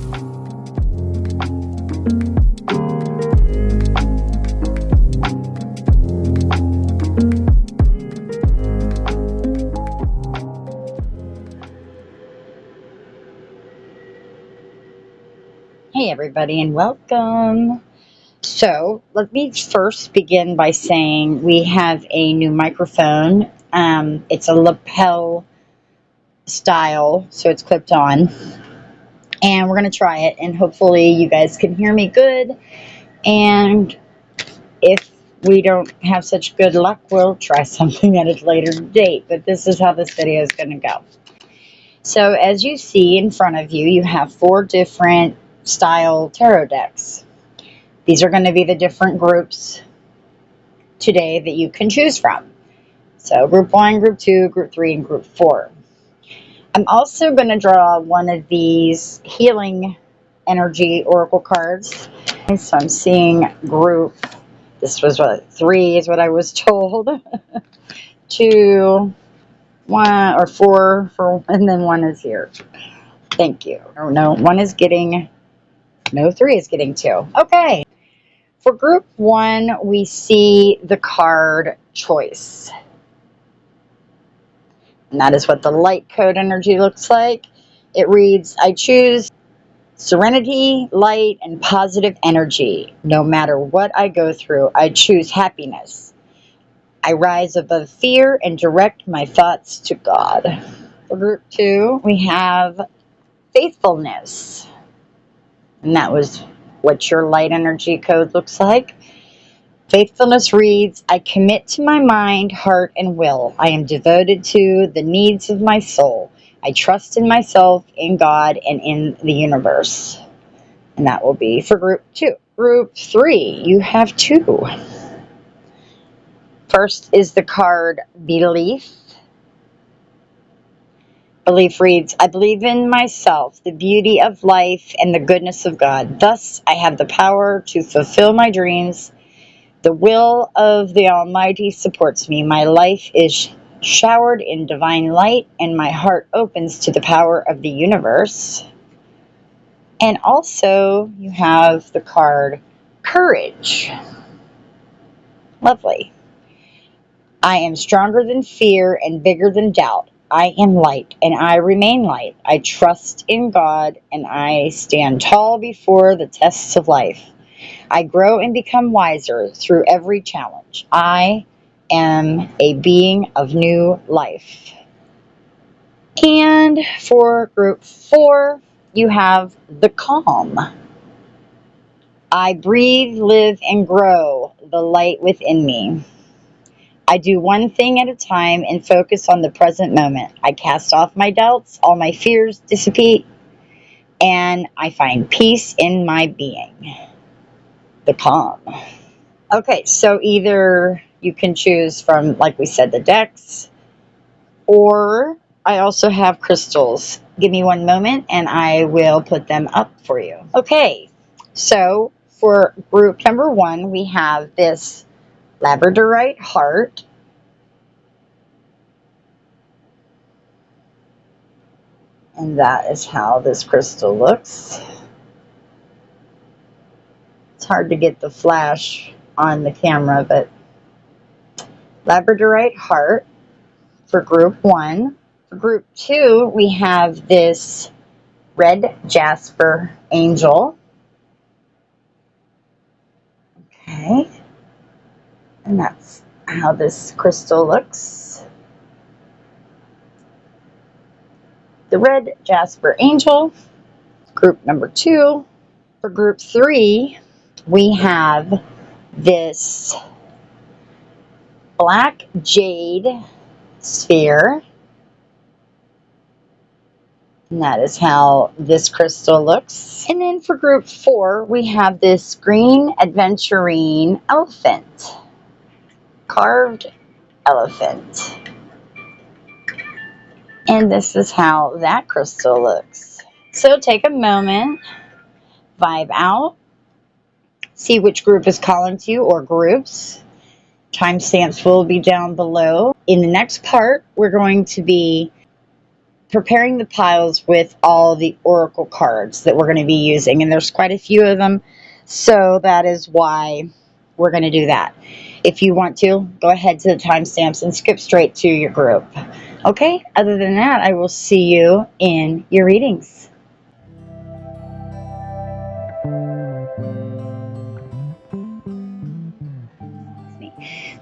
Hey everybody and welcome. So let me first begin by saying we have a new microphone. It's a lapel style, so it's clipped on. And we're going to try it and hopefully you guys can hear me good. And if we don't have such good luck, we'll try something at a later date. But this is how this video is going to go. So as you see in front of you, you have 4 different style tarot decks. These are going to be the different groups today that you can choose from. So group 1, group 2, group 3, and group 4. I'm also going to draw one of these healing energy oracle cards. So I'm seeing group, this was what, 3 is what I was told. 2, 1, or 4, and then 1 is here. Thank you. Oh, no, 1 is getting, no, 3 is getting 2. Okay. For group 1, we see the card choice. And that is what the light code energy looks like. It reads, I choose serenity, light, and positive energy. No matter what I go through, I choose happiness. I rise above fear and direct my thoughts to God. For group 2, we have faithfulness. And that was what your light energy code looks like. Faithfulness reads, I commit to my mind, heart, and will. I am devoted to the needs of my soul. I trust in myself, in God, and in the universe. And that will be for group 2. Group 3, you have 2. First is the card Belief. Belief reads, I believe in myself, the beauty of life, and the goodness of God. Thus, I have the power to fulfill my dreams. The will of the Almighty supports me. My life is showered in divine light, and my heart opens to the power of the universe. And also, you have the card Courage. Lovely. I am stronger than fear and bigger than doubt. I am light, and I remain light. I trust in God, and I stand tall before the tests of life. I grow and become wiser through every challenge. I am a being of new life. And for group 4, you have the calm. I breathe, live, and grow the light within me. I do one thing at a time and focus on the present moment. I cast off my doubts, all my fears dissipate, and I find peace in my being. The calm. Okay, so either you can choose from, like we said, the decks, or I also have crystals. Give me one moment and I will put them up for you. Okay, so for group number 1, we have this Labradorite heart. And that is how this crystal looks. It's hard to get the flash on the camera, but Labradorite heart for group 1. For group 2, we have this red Jasper angel. Okay. And that's how this crystal looks. The red Jasper angel, group number 2. For group 3, we have this black jade sphere. And that is how this crystal looks. And then for group 4, we have this green Adventurine elephant. Carved elephant. And this is how that crystal looks. So take a moment, vibe out, see which group is calling to you or groups. Timestamps will be down below. In the next part, we're going to be preparing the piles with all the oracle cards that we're going to be using, and there's quite a few of them, so that is why we're going to do that. If you want to, go ahead to the timestamps and skip straight to your group. Okay, other than that, I will see you in your readings.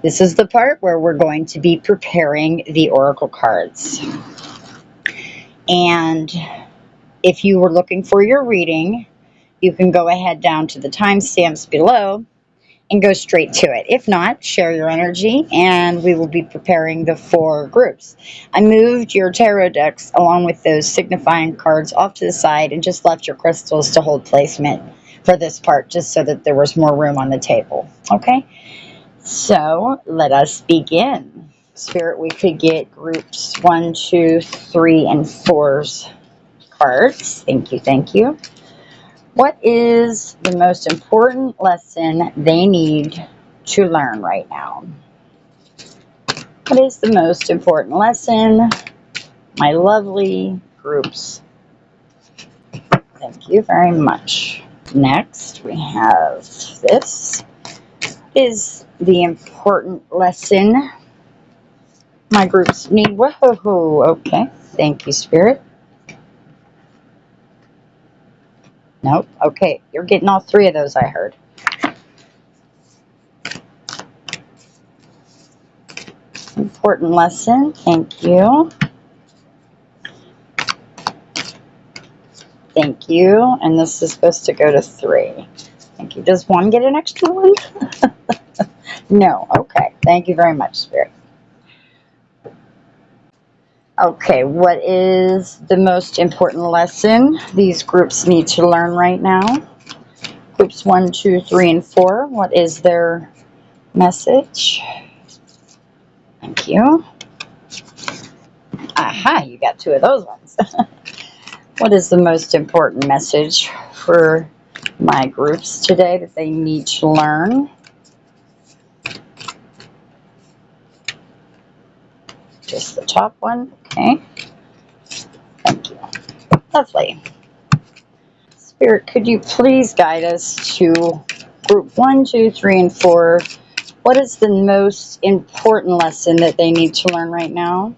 This is the part where we're going to be preparing the oracle cards. And if you were looking for your reading, you can go ahead down to the timestamps below and go straight to it. If not, share your energy and we will be preparing the 4 groups. I moved your tarot decks along with those signifying cards off to the side and just left your crystals to hold placement for this part, just so that there was more room on the table. Okay, so let us begin. Spirit, we could get groups 1, 2, 3, and 4's cards. Thank you, thank you. What is the most important lesson they need to learn right now? What is the most important lesson, my lovely groups? Thank you very much. Next, we have this. Is the important lesson my groups need? Whoa, okay. Thank you, Spirit. Nope. Okay, you're getting all 3 of those, I heard. Important lesson. Thank you. Thank you. And this is supposed to go to 3. Thank you. Does 1 get an extra 1? No. Okay. Thank you very much, Spirit. Okay. What is the most important lesson these groups need to learn right now? Groups 1, 2, 3, and 4. What is their message? Thank you. Aha, you got 2 of those ones. What is the most important message for my groups today that they need to learn? Just the top one. Okay. Thank you. Lovely. Spirit, could you please guide us to group 1, 2, 3, and 4? What is the most important lesson that they need to learn right now?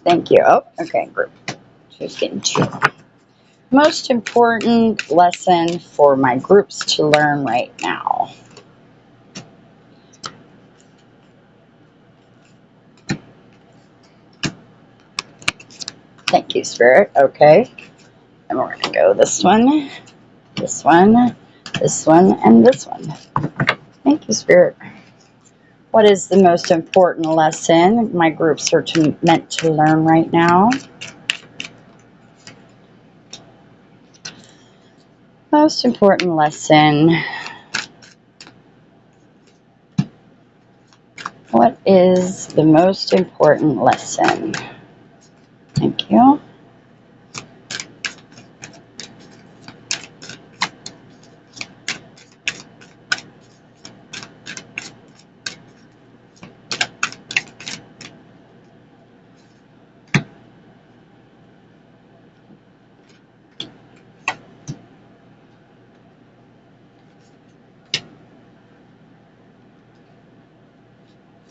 Thank you. Oh, okay, group. Just getting 2. Most important lesson for my groups to learn right now. Thank you, Spirit. Okay. And we're going to go this one, this one, this one, and this one. Thank you, Spirit. What is the most important lesson my groups are meant to learn right now? Most important lesson. What is the most important lesson? Thank you.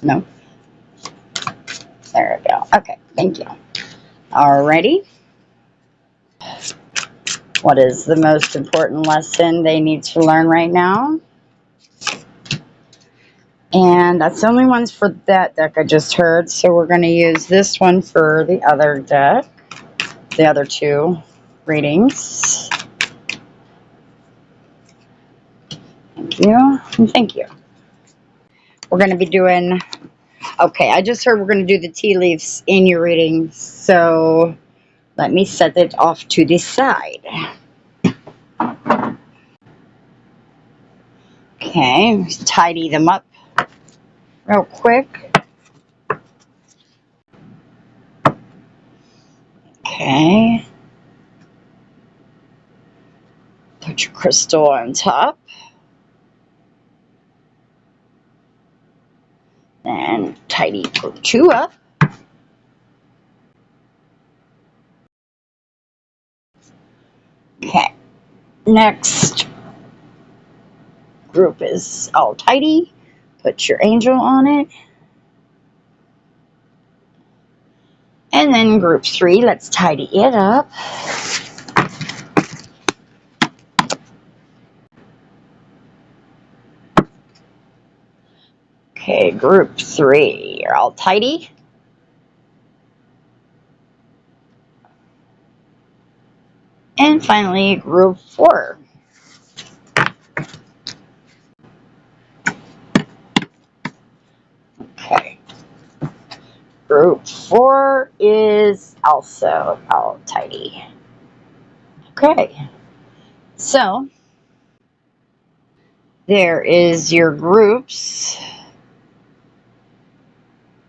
No. There we go. Okay, thank you. Alrighty. What is the most important lesson they need to learn right now? And that's the only ones for that deck I just heard. So we're going to use this one for the other deck, the other 2 readings. Thank you. And thank you. We're going to be doing, okay, I just heard we're going to do the tea leaves in your reading. So let me set it off to the side. Okay, tidy them up real quick. Okay. Put your crystal on top. And tidy group 2 up. Okay, next group is all tidy. Put your angel on it. And then group 3, let's tidy it up. Okay, group 3, you're all tidy. And finally, group 4. Okay. Group 4 is also all tidy. Okay. So, there is your groups.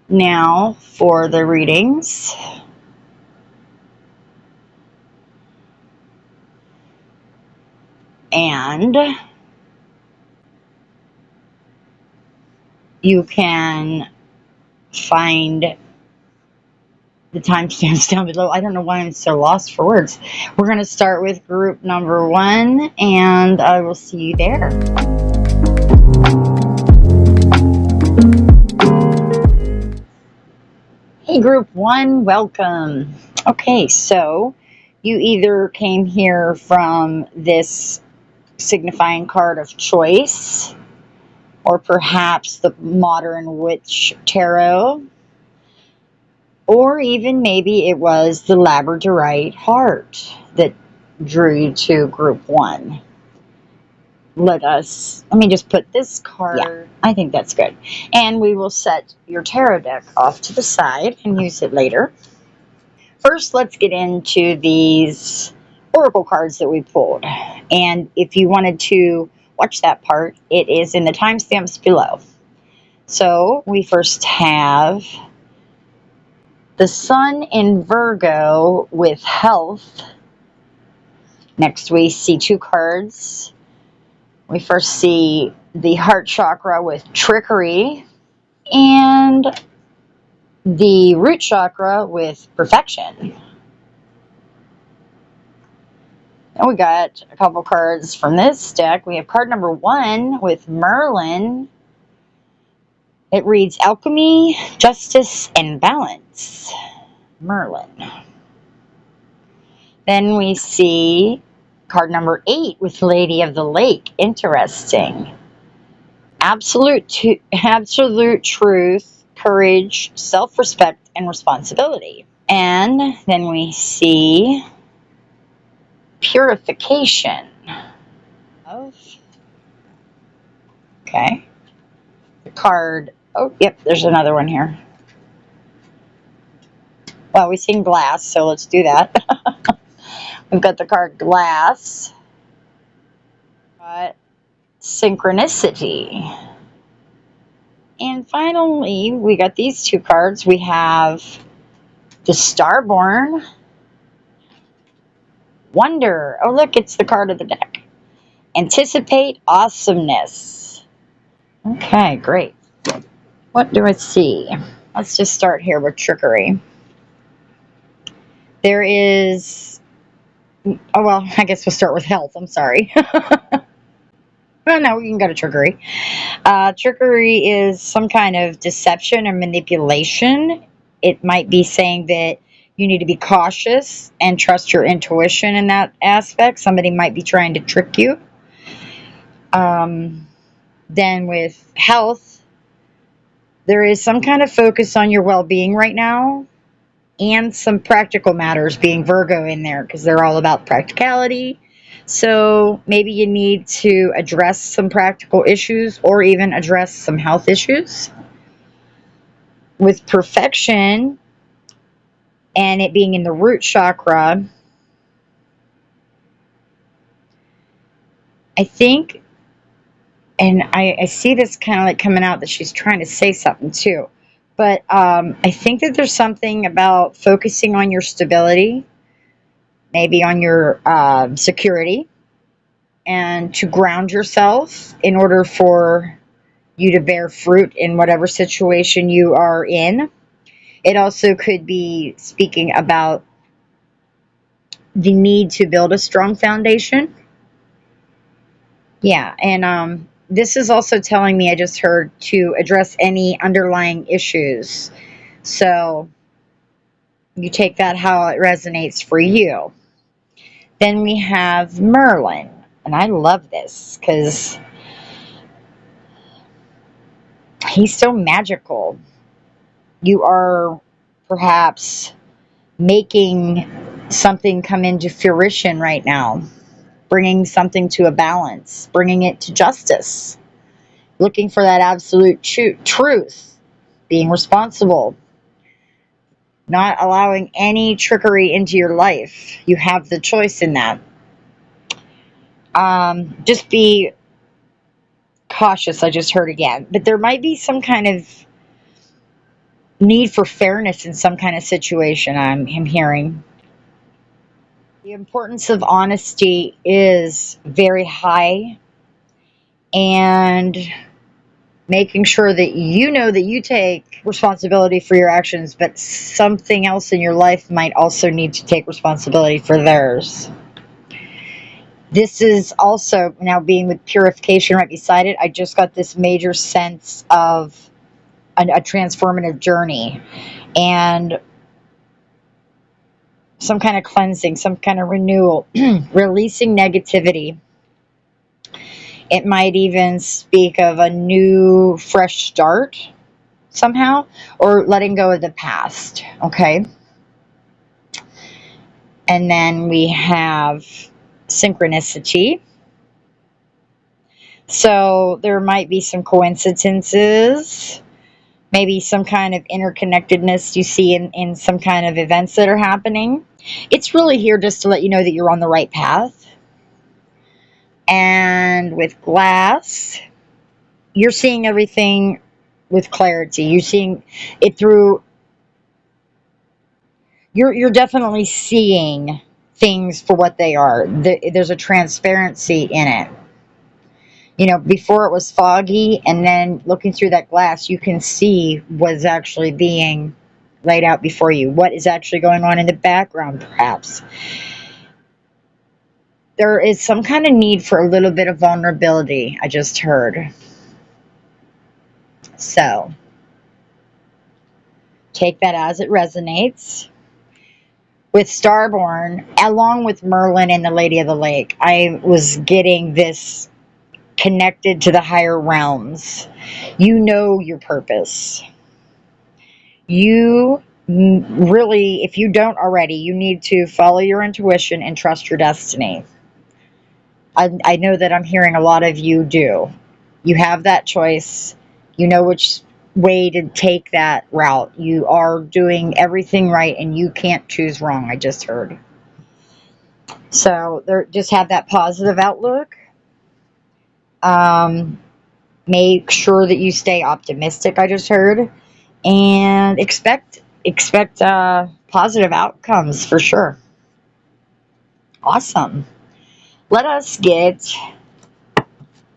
Now, for the readings. And you can find the timestamps down below. I don't know why I'm so lost for words. We're going to start with group number 1, and I will see you there. Hey, group 1, welcome. Okay, so you either came here from this signifying card of choice, or perhaps the Modern Witch Tarot, or even maybe it was the Labradorite heart that drew you to group 1. Let me just put this card. Yeah, I think that's good. And we will set your tarot deck off to the side and use it later. First, let's get into these oracle cards that we pulled. And if you wanted to watch that part, it is in the timestamps below. So we first have the Sun in Virgo with health. Next, we see 2 cards. We first see the heart chakra with trickery and the root chakra with perfection. And we got a couple cards from this deck. We have card number 1 with Merlin. It reads Alchemy, Justice, and Balance. Merlin. Then we see card number 8 with Lady of the Lake. Interesting. Absolute truth, courage, self-respect, and responsibility. And then we see purification. Okay. The card. Oh, yep, there's another one here. Well, we've seen glass, so let's do that. We've got the card glass. Got synchronicity. And finally, we got these 2 cards. We have the Starborn. Wonder. Oh, look, it's the card of the deck. Anticipate awesomeness. Okay, great. What do I see? Let's just start here with trickery. There is... Oh, well, I guess we'll start with health. I'm sorry. Well, no, we can go to trickery. Trickery is some kind of deception or manipulation. It might be saying that you need to be cautious and trust your intuition in that aspect. Somebody might be trying to trick you. Then with health, there is some kind of focus on your well-being right now, and some practical matters, being Virgo in there, because they're all about practicality. So maybe you need to address some practical issues or even address some health issues. With perfection and it being in the root chakra, I think, and I see this kind of like coming out that she's trying to say something too. But I think that there's something about focusing on your stability, maybe on your security, and to ground yourself in order for you to bear fruit in whatever situation you are in. It also could be speaking about the need to build a strong foundation. Yeah, and this is also telling me, I just heard, to address any underlying issues. So you take that how it resonates for you. Then we have Merlin. And I love this because he's so magical. You are perhaps making something come into fruition right now, bringing something to a balance, bringing it to justice, looking for that absolute truth, being responsible, not allowing any trickery into your life. You have the choice in that. Just be cautious, I just heard again. But there might be some kind of need for fairness in some kind of situation, I'm hearing. The importance of honesty is very high, and making sure that you know that you take responsibility for your actions, but something else in your life might also need to take responsibility for theirs. This is also, now being with purification right beside it, I just got this major sense of a transformative journey and some kind of cleansing, some kind of renewal, releasing negativity. It might even speak of a new, fresh start somehow, or letting go of the past. Okay. And then we have synchronicity. So there might be some coincidences, maybe some kind of interconnectedness you see in some kind of events that are happening. It's really here just to let you know that you're on the right path. And with glass, you're seeing everything with clarity. You're seeing it through, you're definitely seeing things for what they are. There's a transparency in it. You know, before it was foggy, and then looking through that glass, you can see what's actually being laid out before you, what is actually going on in the background, perhaps. There is some kind of need for a little bit of vulnerability, I just heard. So, take that as it resonates. With Starborn, along with Merlin and the Lady of the Lake, I was getting this connected to the higher realms. You know your purpose. You really, if you don't already, you need to follow your intuition and trust your destiny. I know that I'm hearing a lot of you do. You have that choice. You know which way to take that route. You are doing everything right, and you can't choose wrong, I just heard. So just have that positive outlook. Make sure that you stay optimistic, I just heard, and expect positive outcomes for sure. Awesome. Let us get,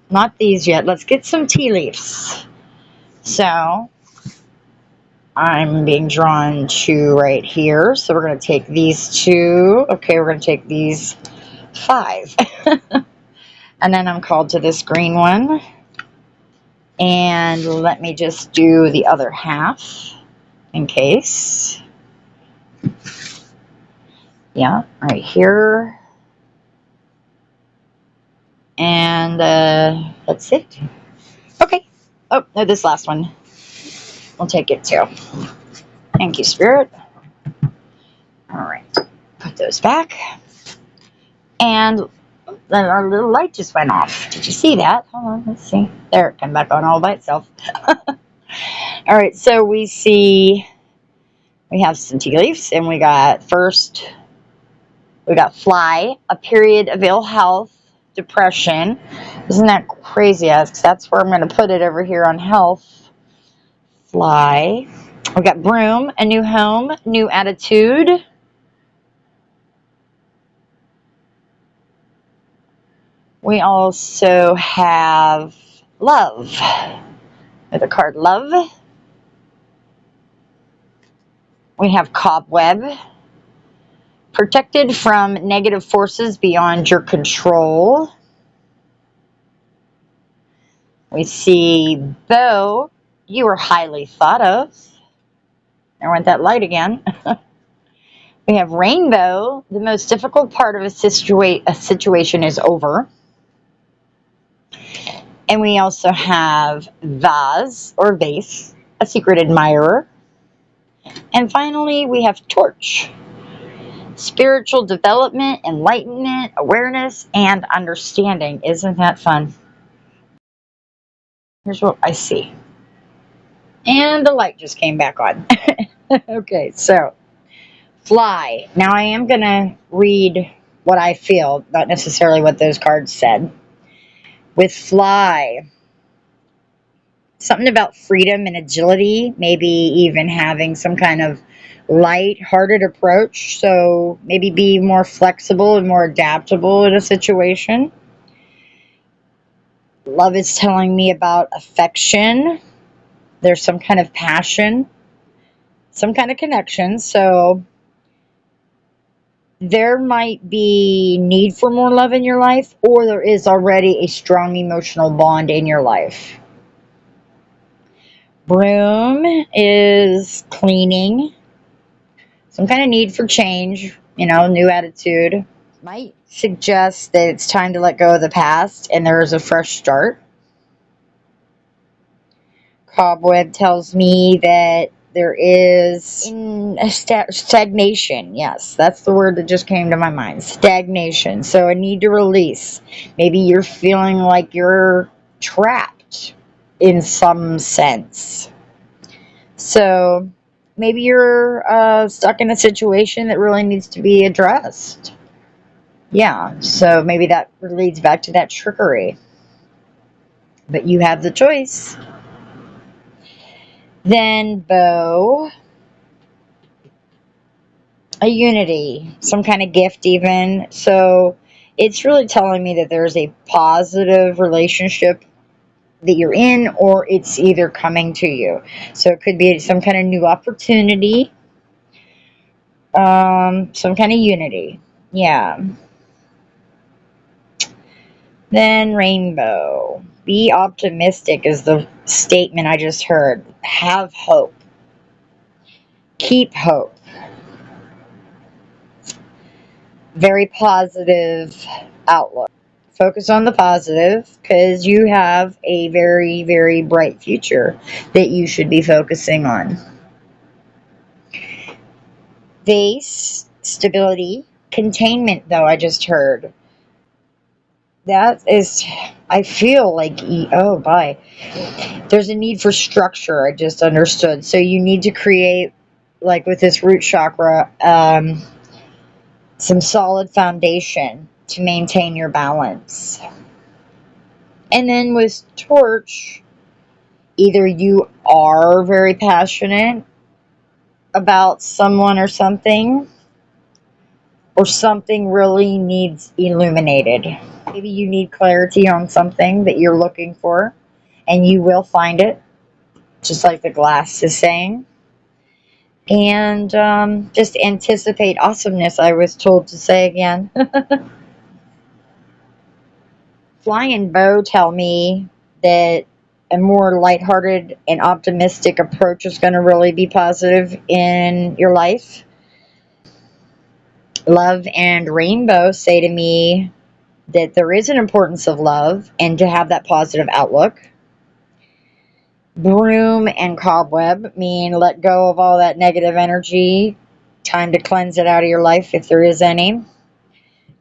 not these yet, let's get some tea leaves. So I'm being drawn to right here. So we're going to take these two. Okay, we're going to take these 5. And then I'm called to this green one. And let me just do the other half in case. Yeah, right here. And that's it. Okay. Oh, no, this last one. We'll take it too. Thank you, Spirit. All right. Put those back. And then our little light just went off. Did you see that? Hold on, let's see. There, it came back on all by itself. All right, so we have some tea leaves, and we got fly, a period of ill health, depression. Isn't that crazy? That's where I'm going to put it, over here on health. Fly. We got broom, a new home, new attitude. We also have love. With the card love. We have cobweb. Protected from negative forces beyond your control. We see bow. You are highly thought of. I want that light again. We have rainbow. The most difficult part of a situation is over. And we also have vase or vase, a secret admirer. And finally, we have torch. Spiritual development, enlightenment, awareness, and understanding. Isn't that fun? Here's what I see. And the light just came back on. Okay, so fly. Now I am going to read what I feel, not necessarily what those cards said. With fly, something about freedom and agility, maybe even having some kind of light-hearted approach. So maybe be more flexible and more adaptable in a situation. Love is telling me about affection. There's some kind of passion, some kind of connection. So there might be need for more love in your life, or there is already a strong emotional bond in your life. Broom is cleaning, some kind of need for change, new attitude. Might suggest that it's time to let go of the past and there is a fresh start. Cobweb tells me that there is stagnation. Yes, that's the word that just came to my mind. Stagnation. So a need to release. Maybe you're feeling like you're trapped in some sense. So maybe you're stuck in a situation that really needs to be addressed. Yeah, so maybe that leads back to that trickery. But you have the choice. Then bow. A unity, some kind of gift even. So it's really telling me that there's a positive relationship that you're in, or it's either coming to you. So it could be some kind of new opportunity, some kind of unity. Yeah. Then rainbow. Be optimistic is the statement I just heard. Have hope. Keep hope. Very positive outlook. Focus on the positive because you have a very, very bright future that you should be focusing on. Base, stability, containment, though, I just heard. That is, I feel like, there's a need for structure, I just understood. So you need to create, like with this root chakra, some solid foundation to maintain your balance. And then with torch, either you are very passionate about someone or something really needs illuminated. Maybe you need clarity on something that you're looking for, and you will find it, just like the glass is saying. And just anticipate awesomeness, I was told to say again. Fly and bow tell me that a more lighthearted and optimistic approach is going to really be positive in your life. Love and rainbow say to me that there is an importance of love and to have that positive outlook. Broom and cobweb mean let go of all that negative energy. Time to cleanse it out of your life if there is any.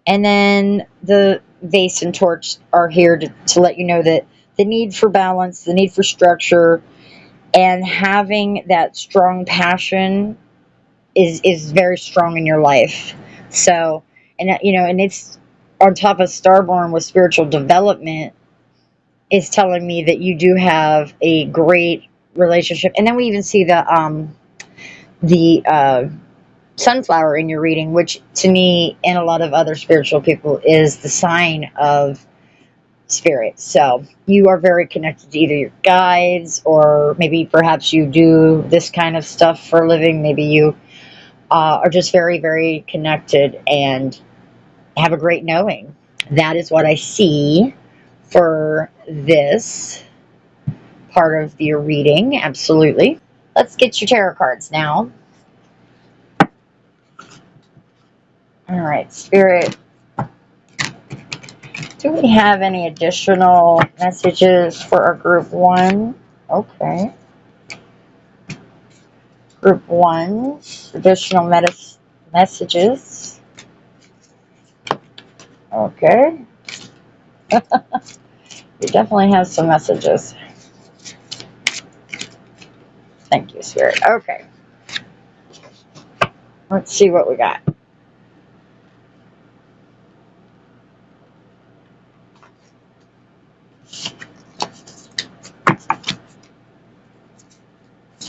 And then the vase and torch are here to let you know that the need for balance, the need for structure, and having that strong passion is very strong in your life. So, and it's on top of Starborn with spiritual development, is telling me that you do have a great relationship. And then we even see the sunflower in your reading, which to me and a lot of other spiritual people is the sign of Spirit. So you are very connected to either your guides, or maybe perhaps you do this kind of stuff for a living. Maybe you are just very, very connected and have a great knowing. That is what I see for this part of your reading. Absolutely. Let's get your tarot cards now. All right, Spirit. Do we have any additional messages for our group one? Okay. Group one, additional messages. Okay. You definitely have some messages. Thank you, Spirit. Okay. Let's see what we got.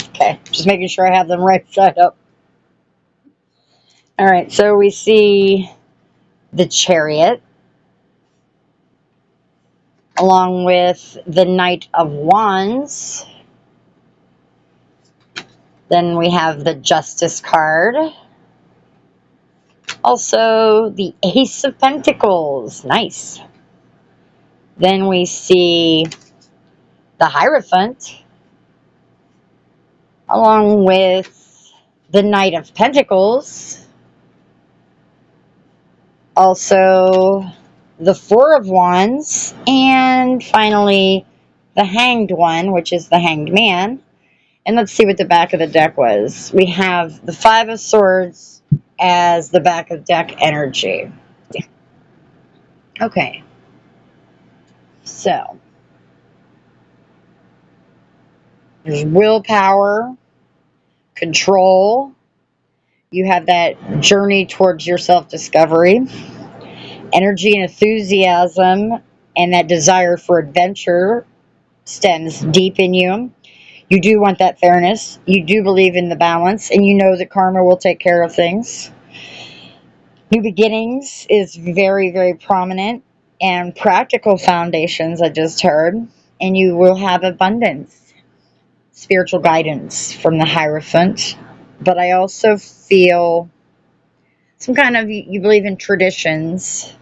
Okay, just making sure I have them right side up. All right, so we see the Chariot along with the Knight of Wands. Then we have the Justice card. Also, the Ace of Pentacles. Nice. Then we see the Hierophant along with the Knight of Pentacles. Also, the Four of Wands. And finally, the Hanged One, which is the Hanged Man. And let's see what the back of the deck was. We have the Five of Swords as the back of deck energy. Okay. So, there's willpower, control. You have that journey towards your self-discovery, energy and enthusiasm, and that desire for adventure stems deep in you. You do want that fairness. You do believe in the balance, and you know that karma will take care of things. New beginnings is very, very prominent, and practical foundations, I just heard, and you will have abundance. Spiritual guidance from the Hierophant. But I also feel some kind of, you believe in traditions,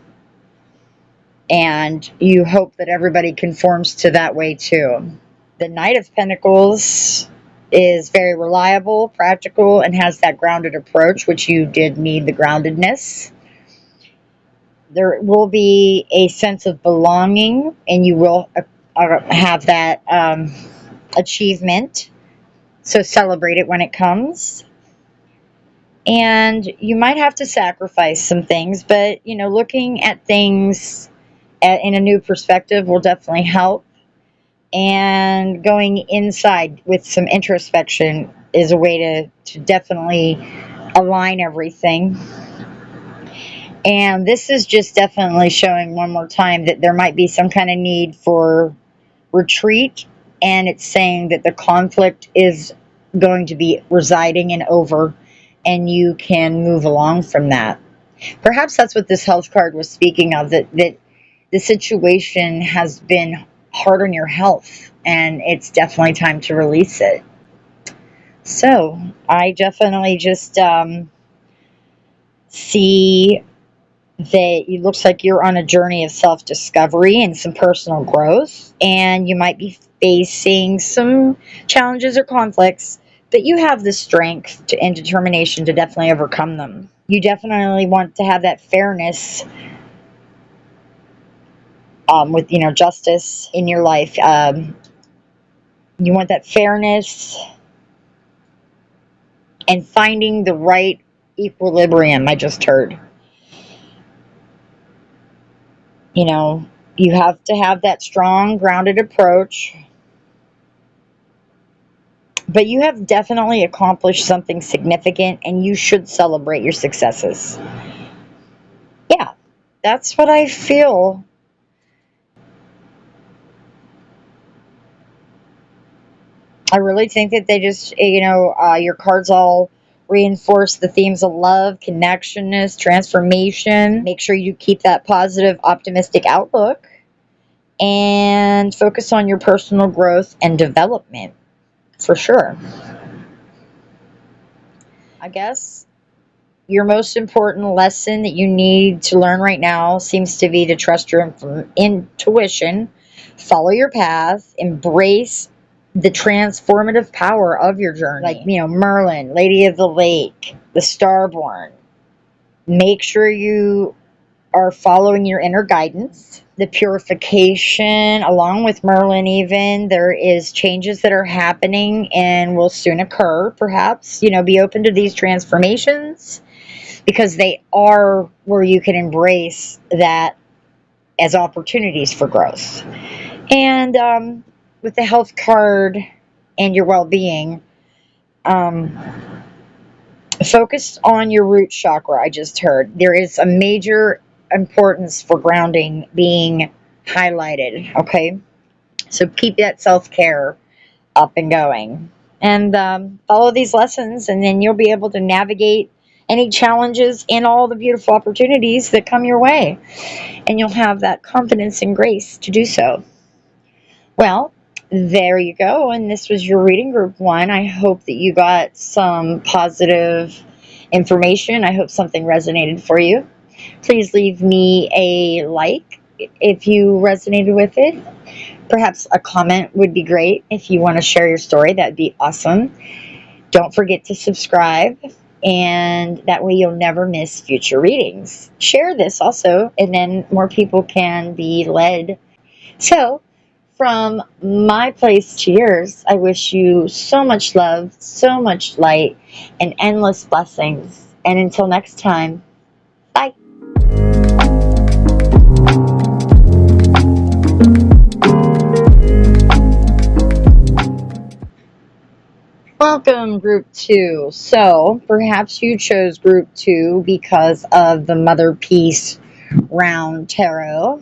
and you hope that everybody conforms to that way too. The Knight of Pentacles is very reliable, practical, and has that grounded approach, which you did need the groundedness. There will be a sense of belonging, and you will have that achievement. So celebrate it when it comes. And you might have to sacrifice some things, but, you know, looking at things in a new perspective will definitely help. And going inside with some introspection is a way to definitely align everything. And this is just definitely showing one more time that there might be some kind of need for retreat. And it's saying that the conflict is going to be residing and over, and you can move along from that. Perhaps that's what this health card was speaking of, that the situation has been hard on your health, and it's definitely time to release it. So I definitely just see that it looks like you're on a journey of self-discovery and some personal growth, and you might be facing some challenges or conflicts, but you have the strength and determination to definitely overcome them. You definitely want to have that fairness with, you know, justice in your life. You want that fairness and finding the right equilibrium, I just heard. You know, you have to have that strong, grounded approach. But you have definitely accomplished something significant, and you should celebrate your successes. Yeah, that's what I feel. I really think that they just, you know, your cards all reinforce the themes of love, connectionness, transformation. Make sure you keep that positive, optimistic outlook. and focus on your personal growth and development for sure. I guess your most important lesson that you need to learn right now seems to be to trust your intuition, follow your path, embrace the transformative power of your journey. Like, Merlin, Lady of the Lake, the Starborn. Make sure you are following your inner guidance. The purification, along with Merlin, even there is changes that are happening and will soon occur. Perhaps, be open to these transformations, because they are where you can embrace that as opportunities for growth. And with the health card and your well-being, focus on your root chakra. I just heard there is a major importance for grounding being highlighted. Okay, so keep that self-care up and going, and follow these lessons, and then you'll be able to navigate any challenges and all the beautiful opportunities that come your way, and you'll have that confidence and grace to do so. Well, there you go, and this was your reading group 1. I hope that you got some positive information. I hope something resonated for you. Please leave me a like if you resonated with it. Perhaps a comment would be great. If you want to share your story, that'd be awesome. Don't forget to subscribe, and that way you'll never miss future readings. Share this also, and then more people can be led. So, from my place to yours, I wish you so much love, so much light, and endless blessings. And until next time, bye. Welcome, Group 2. So, perhaps you chose Group 2 because of the Motherpeace round tarot,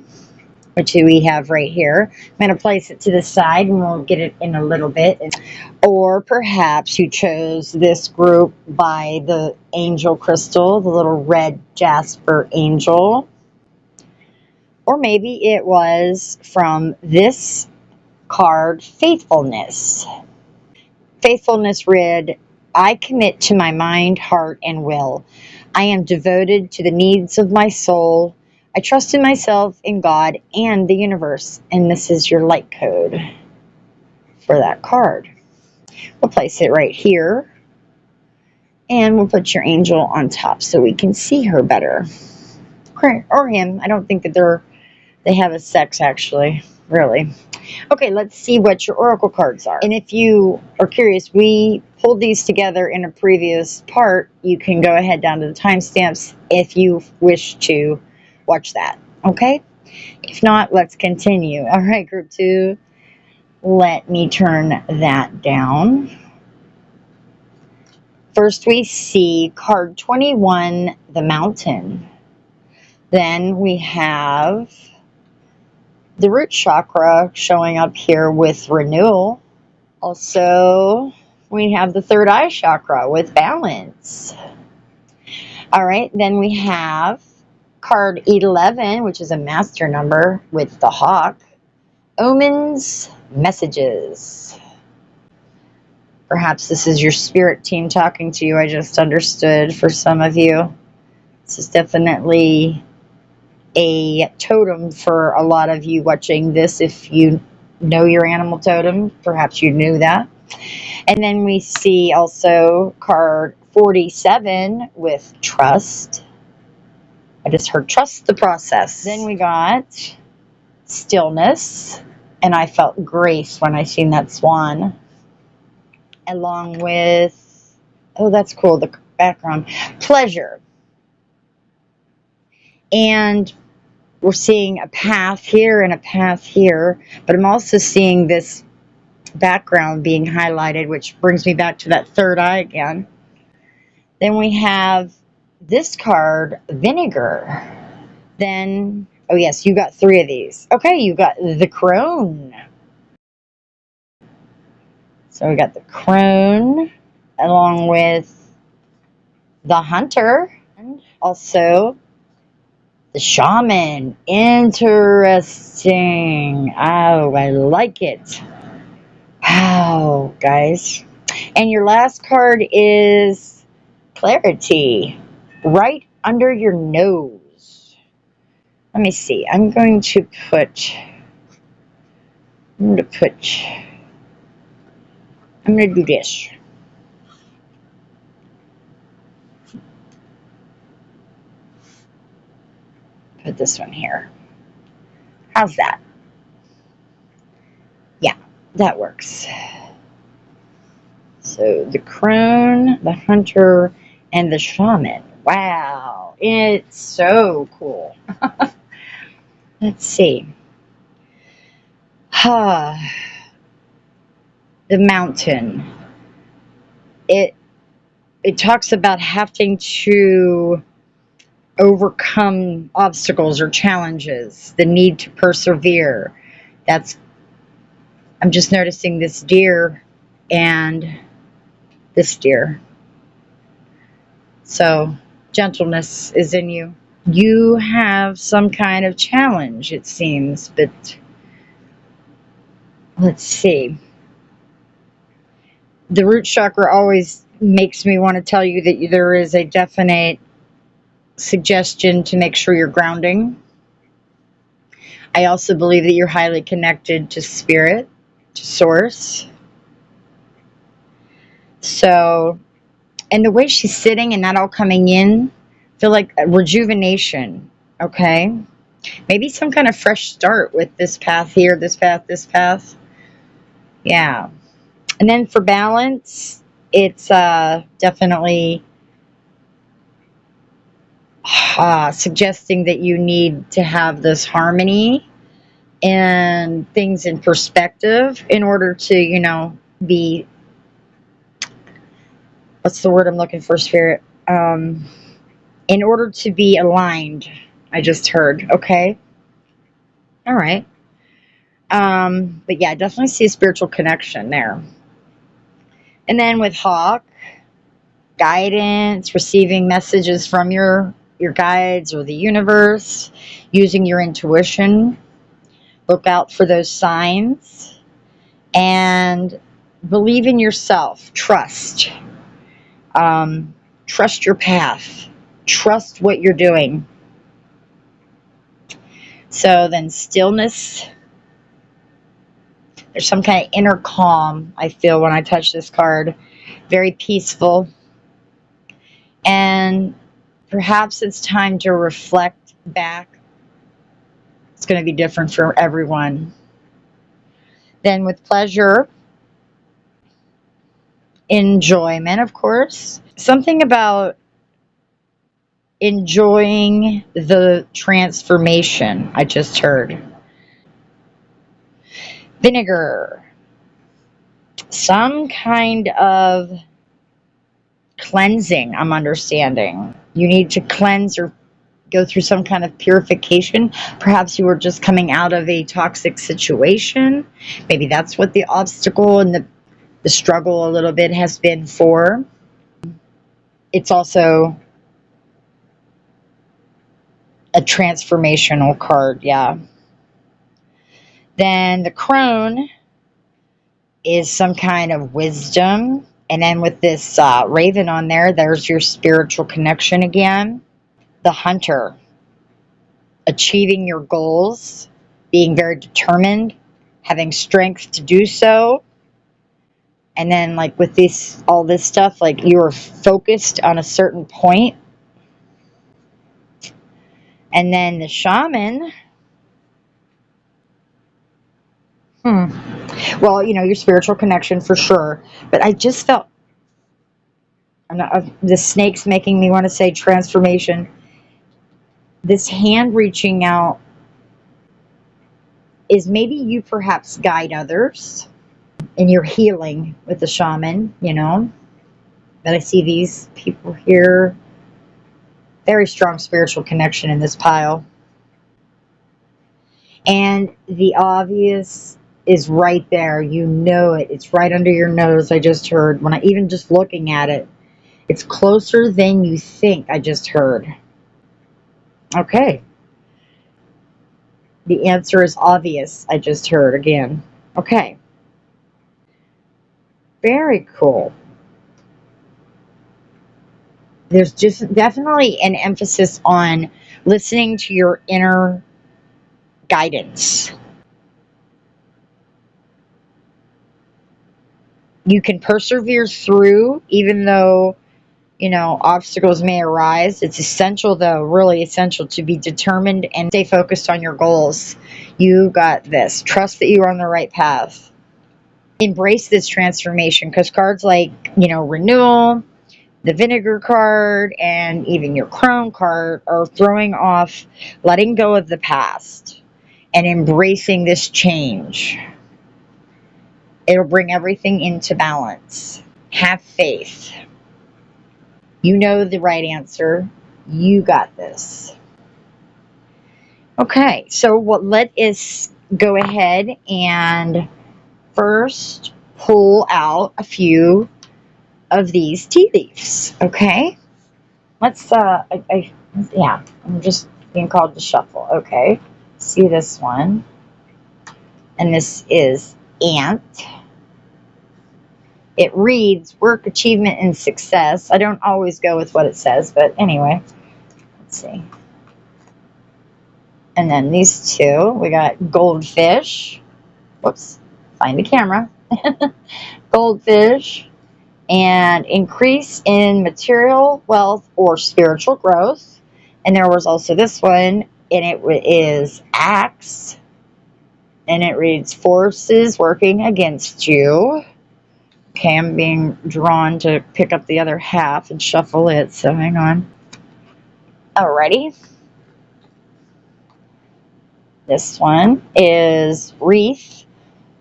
which we have right here. I'm going to place it to the side and we'll get it in a little bit. Or perhaps you chose this group by the angel crystal, the little red Jasper angel. Or maybe it was from this card, Faithfulness. Faithfulness read, I commit to my mind, heart, and will. I am devoted to the needs of my soul. I trust in myself, in God, and the universe. And this is your light code for that card. We'll place it right here. And we'll put your angel on top so we can see her better. Or him. I don't think that they have a sex, actually. Really. Okay, let's see what your oracle cards are. And if you are curious, we pulled these together in a previous part. You can go ahead down to the timestamps if you wish to watch that. Okay? If not, let's continue. All right, Group 2. Let me turn that down. First, we see card 21, the Mountain. Then we have the root chakra showing up here with renewal. Also, we have the third eye chakra with balance. All right, then we have card 11, which is a master number with the hawk. Omens, messages. Perhaps this is your spirit team talking to you. I just understood for some of you. This is definitely a totem for a lot of you watching this. If you know your animal totem, perhaps you knew that. And then we see also card 47 with trust. I just heard trust the process. Then we got stillness, and I felt grace when I seen that swan, along with, oh, that's cool, the background, pleasure. And we're seeing a path here and a path here, but I'm also seeing this background being highlighted, which brings me back to that third eye again. Then we have this card, vinegar. Then, oh yes, you got 3 of these. Okay, you got the crone. So we got the crone along with the hunter. And also The shaman. Interesting. Oh, I like it. Wow, guys. And your last card is clarity. Right under your nose. Let me see. I'm going to do this. Put this one here. How's that? Yeah, that works. So the crone, the hunter, and the shaman. Wow, it's so cool. Let's see. The mountain. It talks about having to overcome obstacles or challenges, the need to persevere. I'm just noticing this deer and this deer. So gentleness is in you. You have some kind of challenge, it seems, but let's see. The root chakra always makes me want to tell you that there is a definite suggestion to make sure you're grounding. I also believe that you're highly connected to spirit, to source. So, and the way she's sitting and that all coming in, I feel like a rejuvenation, okay? Maybe some kind of fresh start with this path here, this path, this path. Yeah. And then for balance, it's definitely suggesting that you need to have this harmony and things in perspective in order to, be, what's the word I'm looking for, Spirit? In order to be aligned, I just heard, okay? All right. But yeah, I definitely see a spiritual connection there. And then with Hawk, guidance, receiving messages from your guides or the universe, using your intuition. Look out for those signs and believe in yourself. Trust. Trust your path. Trust what you're doing. So then stillness. There's some kind of inner calm I feel when I touch this card. Very peaceful. And perhaps it's time to reflect back. It's going to be different for everyone. Then with pleasure, enjoyment, of course. Something about enjoying the transformation, I just heard. Vinegar. Some kind of cleansing, I'm understanding. You need to cleanse or go through some kind of purification. Perhaps you were just coming out of a toxic situation. Maybe that's what the obstacle and the struggle a little bit has been for. It's also a transformational card, yeah. Then the crone is some kind of wisdom. And then with this raven on there, there's your spiritual connection again. The hunter, achieving your goals, being very determined, having strength to do so. And then like with all this stuff, like you're focused on a certain point. And then the shaman, well, your spiritual connection for sure. But I just felt the snake's making me want to say transformation. This hand reaching out is maybe you perhaps guide others in your healing with the shaman, But I see these people here. Very strong spiritual connection in this pile. And the obvious is right there. You know it. It's right under your nose, I just heard. Even just looking at it, it's closer than you think, I just heard. Okay. The answer is obvious, I just heard again. Okay. Very cool. There's just definitely an emphasis on listening to your inner guidance. You can persevere through, even though, obstacles may arise. It's essential, though, really essential, to be determined and stay focused on your goals. You got this. Trust that you are on the right path. Embrace this transformation, because cards like, renewal, the vinegar card, and even your crown card are throwing off letting go of the past and embracing this change. It'll bring everything into balance. Have faith. You know the right answer. You got this. Okay, so let us go ahead and first pull out a few of these tea leaves. Okay, let's. Yeah, I'm just being called to shuffle. Okay, see this one, and this is ant. It reads work, achievement, and success. I don't always go with what it says, but anyway, let's see. And then these two, we got goldfish. Whoops, find the camera. Goldfish, and increase in material wealth or spiritual growth. And there was also this one, and it is axe, and it reads forces working against you. Okay, I'm being drawn to pick up the other half and shuffle it, so hang on. Alrighty. This one is wreath,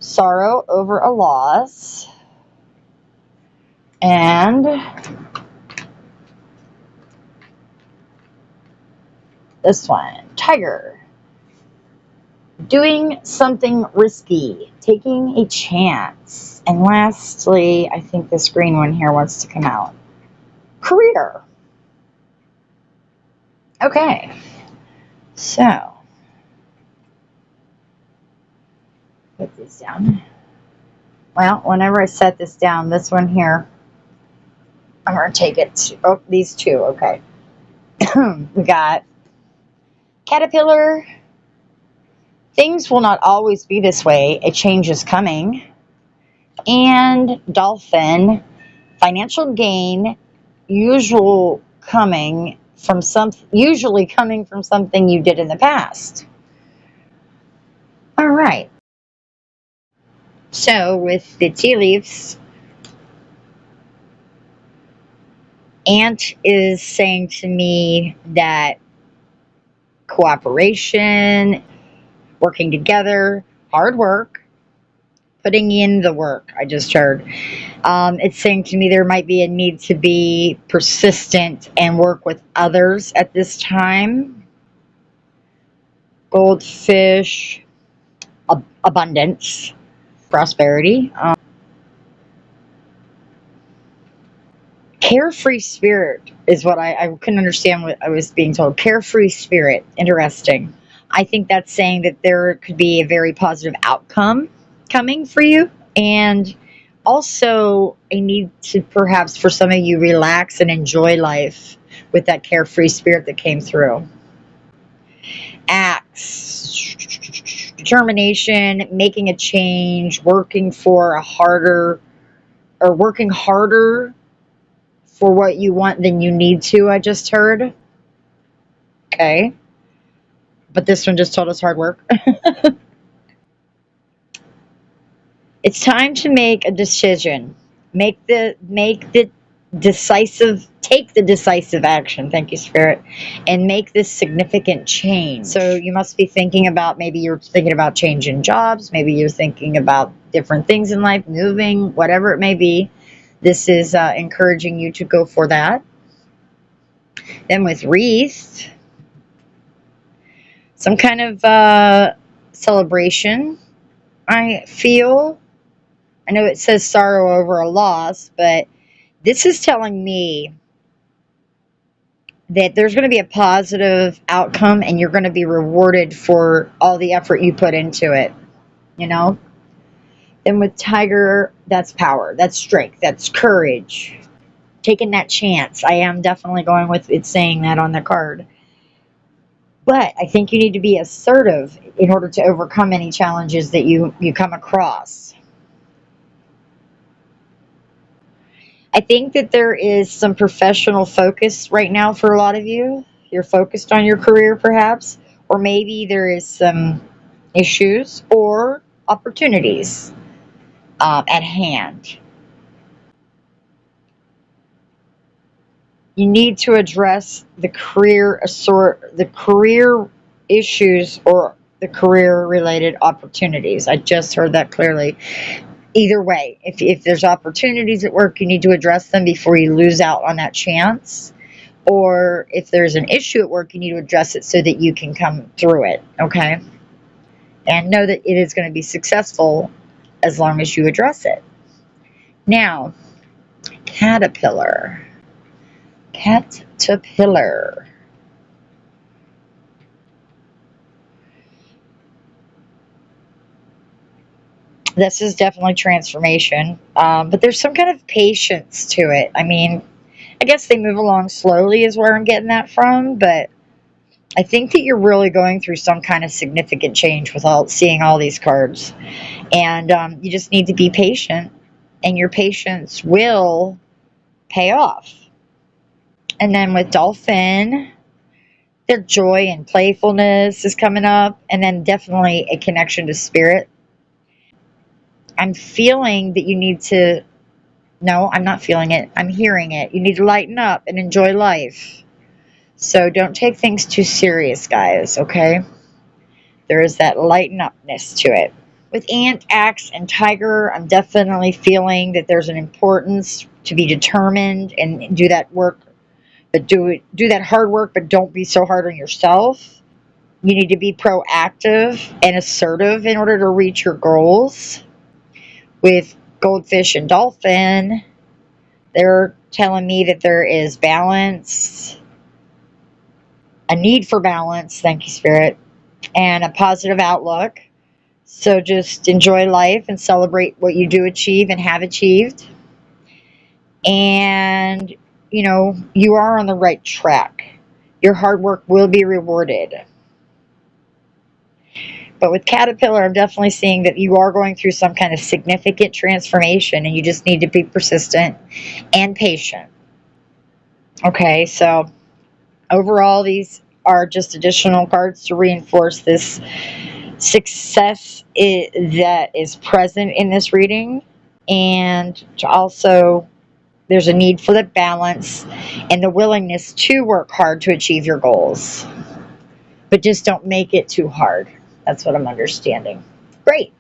sorrow over a loss. And this one, tiger, doing something risky, taking a chance. And lastly, I think this green one here wants to come out, career. Okay, so put this down. Well, whenever I set this down, this one here, I'm going to take it to, these two, okay. We got caterpillar. Things will not always be this way. A change is coming. And dolphin, financial gain, usually coming from something you did in the past. All right. So with the tea leaves, Ant is saying to me that cooperation, working together, hard work, putting in the work, I just heard. It's saying to me there might be a need to be persistent and work with others at this time. Goldfish, abundance, prosperity. Carefree spirit is what I couldn't understand what I was being told. Carefree spirit. Interesting. I think that's saying that there could be a very positive outcome coming for you, and also a need to perhaps for some of you relax and enjoy life with that carefree spirit that came through. Acts, determination, making a change, working harder for what you want than you need to, I just heard. Okay. But this one just told us hard work. It's time to make a decision. Take the decisive action. Thank you, Spirit. And make this significant change. So you must be thinking about, maybe you're thinking about changing jobs. Maybe you're thinking about different things in life, moving, whatever it may be. This is encouraging you to go for that. Then with wreath, some kind of celebration, I feel. I know it says sorrow over a loss, but this is telling me that there's going to be a positive outcome and you're going to be rewarded for all the effort you put into it, you know? Then with Tiger, that's power, that's strength, that's courage, taking that chance. I am definitely going with it saying that on the card. But I think you need to be assertive in order to overcome any challenges that you come across. I think that there is some professional focus right now for a lot of you. You're focused on your career, perhaps, or maybe there is some issues or opportunities at hand. You need to address the career issues or the career related opportunities. I just heard that clearly. Either way, if there's opportunities at work, you need to address them before you lose out on that chance. Or if there's an issue at work, you need to address it so that you can come through it, okay? And know that it is going to be successful as long as you address it. Now, caterpillar. Caterpillar. This is definitely transformation, but there's some kind of patience to it. I mean, I guess they move along slowly is where I'm getting that from, but I think that you're really going through some kind of significant change with seeing all these cards, and you just need to be patient, and your patience will pay off. And then with dolphin, their joy and playfulness is coming up, and then definitely a connection to spirit. I'm feeling that you need to. No, I'm not feeling it. I'm hearing it. You need to lighten up and enjoy life. So don't take things too serious, guys, okay? There is that lighten upness to it. With ant, axe, and tiger, I'm definitely feeling that there's an importance to be determined and do that work, but do that hard work, but don't be so hard on yourself. You need to be proactive and assertive in order to reach your goals. With goldfish and dolphin, they're telling me that there is balance, a need for balance, thank you, Spirit, and a positive outlook. So just enjoy life and celebrate what you do achieve and have achieved. And, you are on the right track. Your hard work will be rewarded. But with Caterpillar, I'm definitely seeing that you are going through some kind of significant transformation and you just need to be persistent and patient. Okay, so overall, these are just additional cards to reinforce this success that is present in this reading, and to also there's a need for the balance and the willingness to work hard to achieve your goals, but just don't make it too hard. That's what I'm understanding. Great.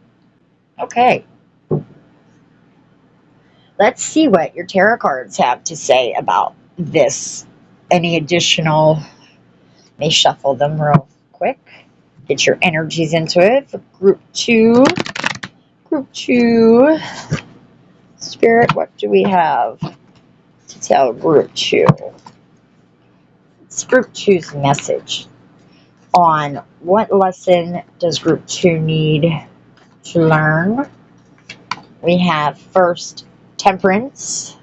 Okay, let's see what your tarot cards have to say about this. Any additional, may shuffle them real quick, get your energies into it for group two. Group two, Spirit, what do we have to tell group two? It's group two's message on what lesson does group two need to learn. We have first temperance,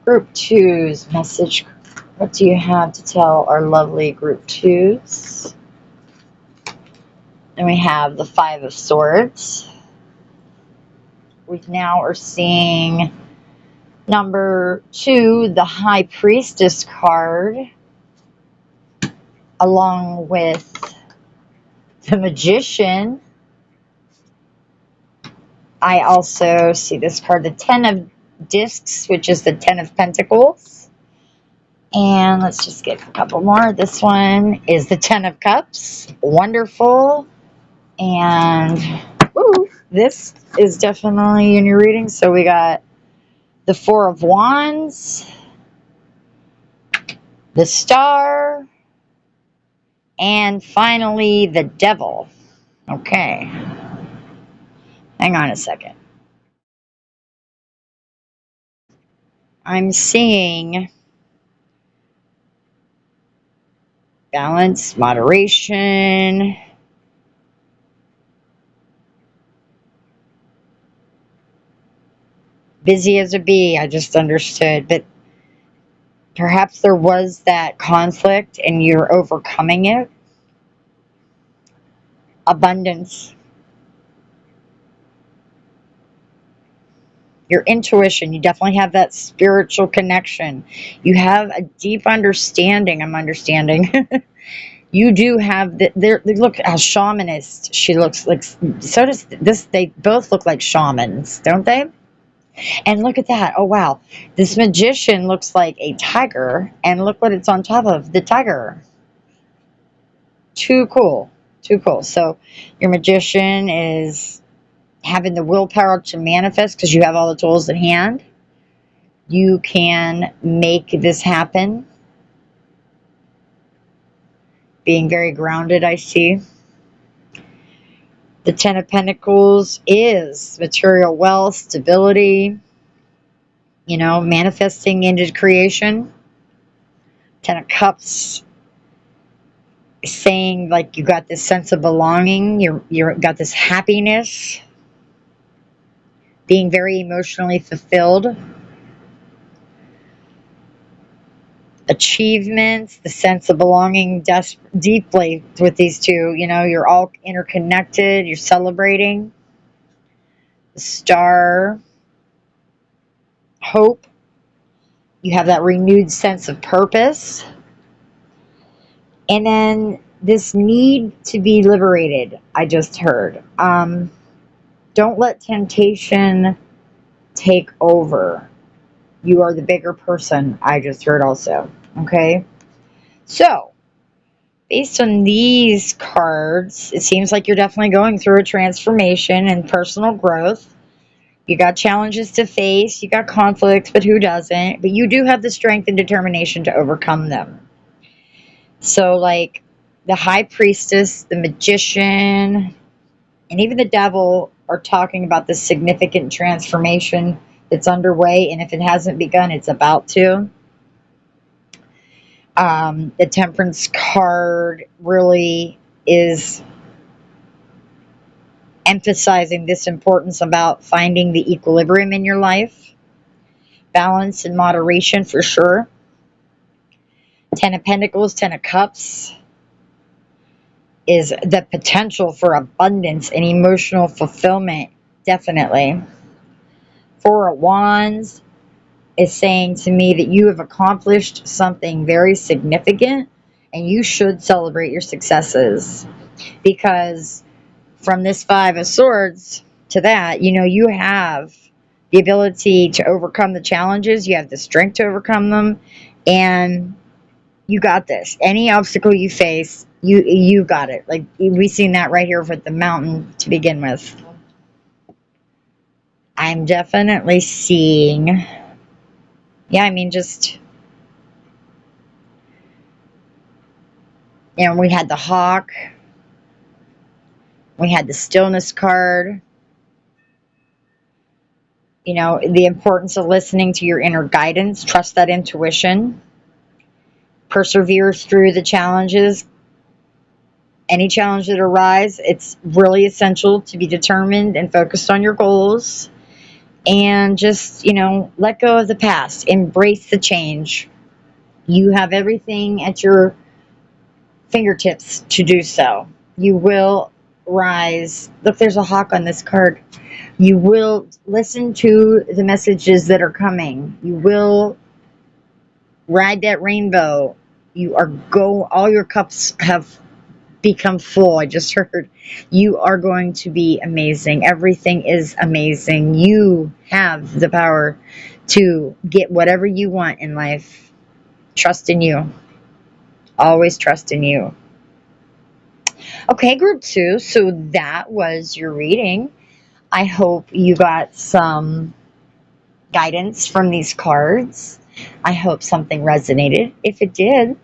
group two's message. What do you have to tell our lovely group twos? And we have the Five of Swords. We now are seeing number two, the High Priestess card, along with the Magician. I also see this card, the Ten of Discs, which is the Ten of Pentacles. And let's just get a couple more. This one is the Ten of Cups. Wonderful. And this is definitely in your reading. So we got the Four of Wands, the Star, and finally the Devil. Okay. Hang on a second. I'm seeing balance, moderation, busy as a bee. I just understood, but perhaps there was that conflict and you're overcoming it. Abundance. Your intuition, you definitely have that spiritual connection. You have a deep understanding. I'm understanding. You do have the, there. Look how shamanist she looks like. So does this. They both look like shamans, don't they? And look at that. Oh wow, this magician looks like a tiger, and look what it's on top of the tiger. Too cool. Too cool. So your magician is having the willpower to manifest because you have all the tools at hand. You can make this happen. Being very grounded, I see. The Ten of Pentacles is material wealth, stability, manifesting into creation. Ten of Cups saying like you got this sense of belonging, you got this happiness, being very emotionally fulfilled. Achievements, the sense of belonging deeply with these two. You're all interconnected, you're celebrating. The Star, hope. You have that renewed sense of purpose. And then this need to be liberated, I just heard. Don't let temptation take over. You are the bigger person, I just heard also. Okay? So, based on these cards, it seems like you're definitely going through a transformation and personal growth. You got challenges to face, you got conflicts, but who doesn't? But you do have the strength and determination to overcome them. So, like the High Priestess, the Magician, and even the Devil are talking about this significant transformation that's underway. And if it hasn't begun, it's about to. The Temperance card really is emphasizing this importance about finding the equilibrium in your life. Balance and moderation for sure. Ten of Pentacles, Ten of Cups is the potential for abundance and emotional fulfillment, definitely. Four of Wands is saying to me that you have accomplished something very significant and you should celebrate your successes, because from this Five of Swords to that, you have the ability to overcome the challenges, you have the strength to overcome them, and you got this. Any obstacle you face, you got it. Like we've seen that right here with the mountain to begin with. I'm definitely seeing, yeah, I mean, just, we had the Hawk, we had the Stillness card, the importance of listening to your inner guidance, trust that intuition, persevere through the challenges. Any challenge that arises, it's really essential to be determined and focused on your goals. And just, let go of the past. Embrace the change. You have everything at your fingertips to do so. You will rise. Look, there's a hawk on this card. You will listen to the messages that are coming. You will ride that rainbow. All your cups have become full. I just heard you are going to be amazing. Everything is amazing. You have the power to get whatever you want in life. Trust in you. Always trust in you. Okay, group 2. So that was your reading. I hope you got some guidance from these cards. I hope something resonated. If it did,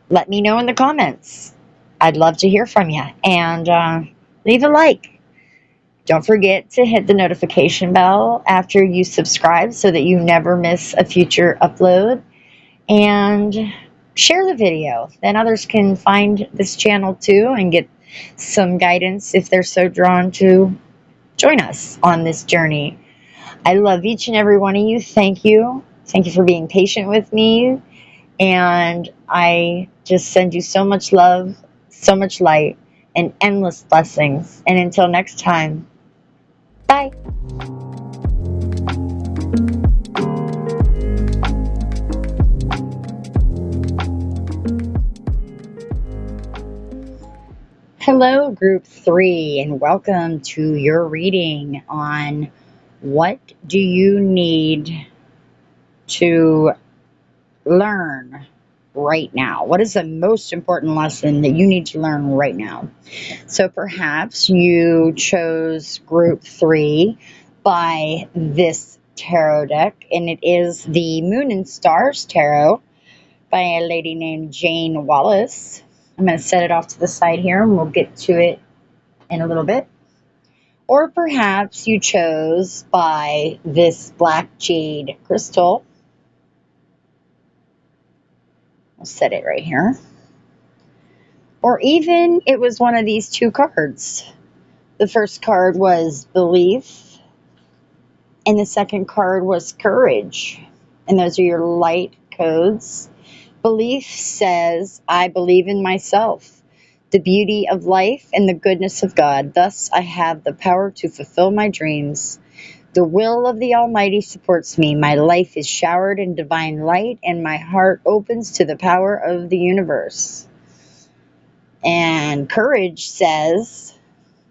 let me know in the comments. I'd love to hear from you. And leave a like. Don't forget to hit the notification bell after you subscribe so that you never miss a future upload. And share the video. Then others can find this channel too and get some guidance if they're so drawn to join us on this journey. I love each and every one of you. Thank you. Thank you for being patient with me. And I just send you so much love, so much light, and endless blessings. And until next time, bye. Hello, Group 3, and welcome to your reading on what do you need to learn right now? What is the most important lesson that you need to learn right now? So perhaps you chose Group 3 by this tarot deck, and it is the Moon and Stars Tarot by a lady named Jane Wallace. I'm going to set it off to the side here, and we'll get to it in a little bit. Or perhaps you chose by this black jade crystal. I'll set it right here. Or even it was one of these two cards. The first card was belief, and the second card was courage. And those are your light codes. Belief says, I believe in myself, the beauty of life, and the goodness of God. Thus, I have the power to fulfill my dreams. The will of the Almighty supports me. My life is showered in divine light, and my heart opens to the power of the universe. And courage says,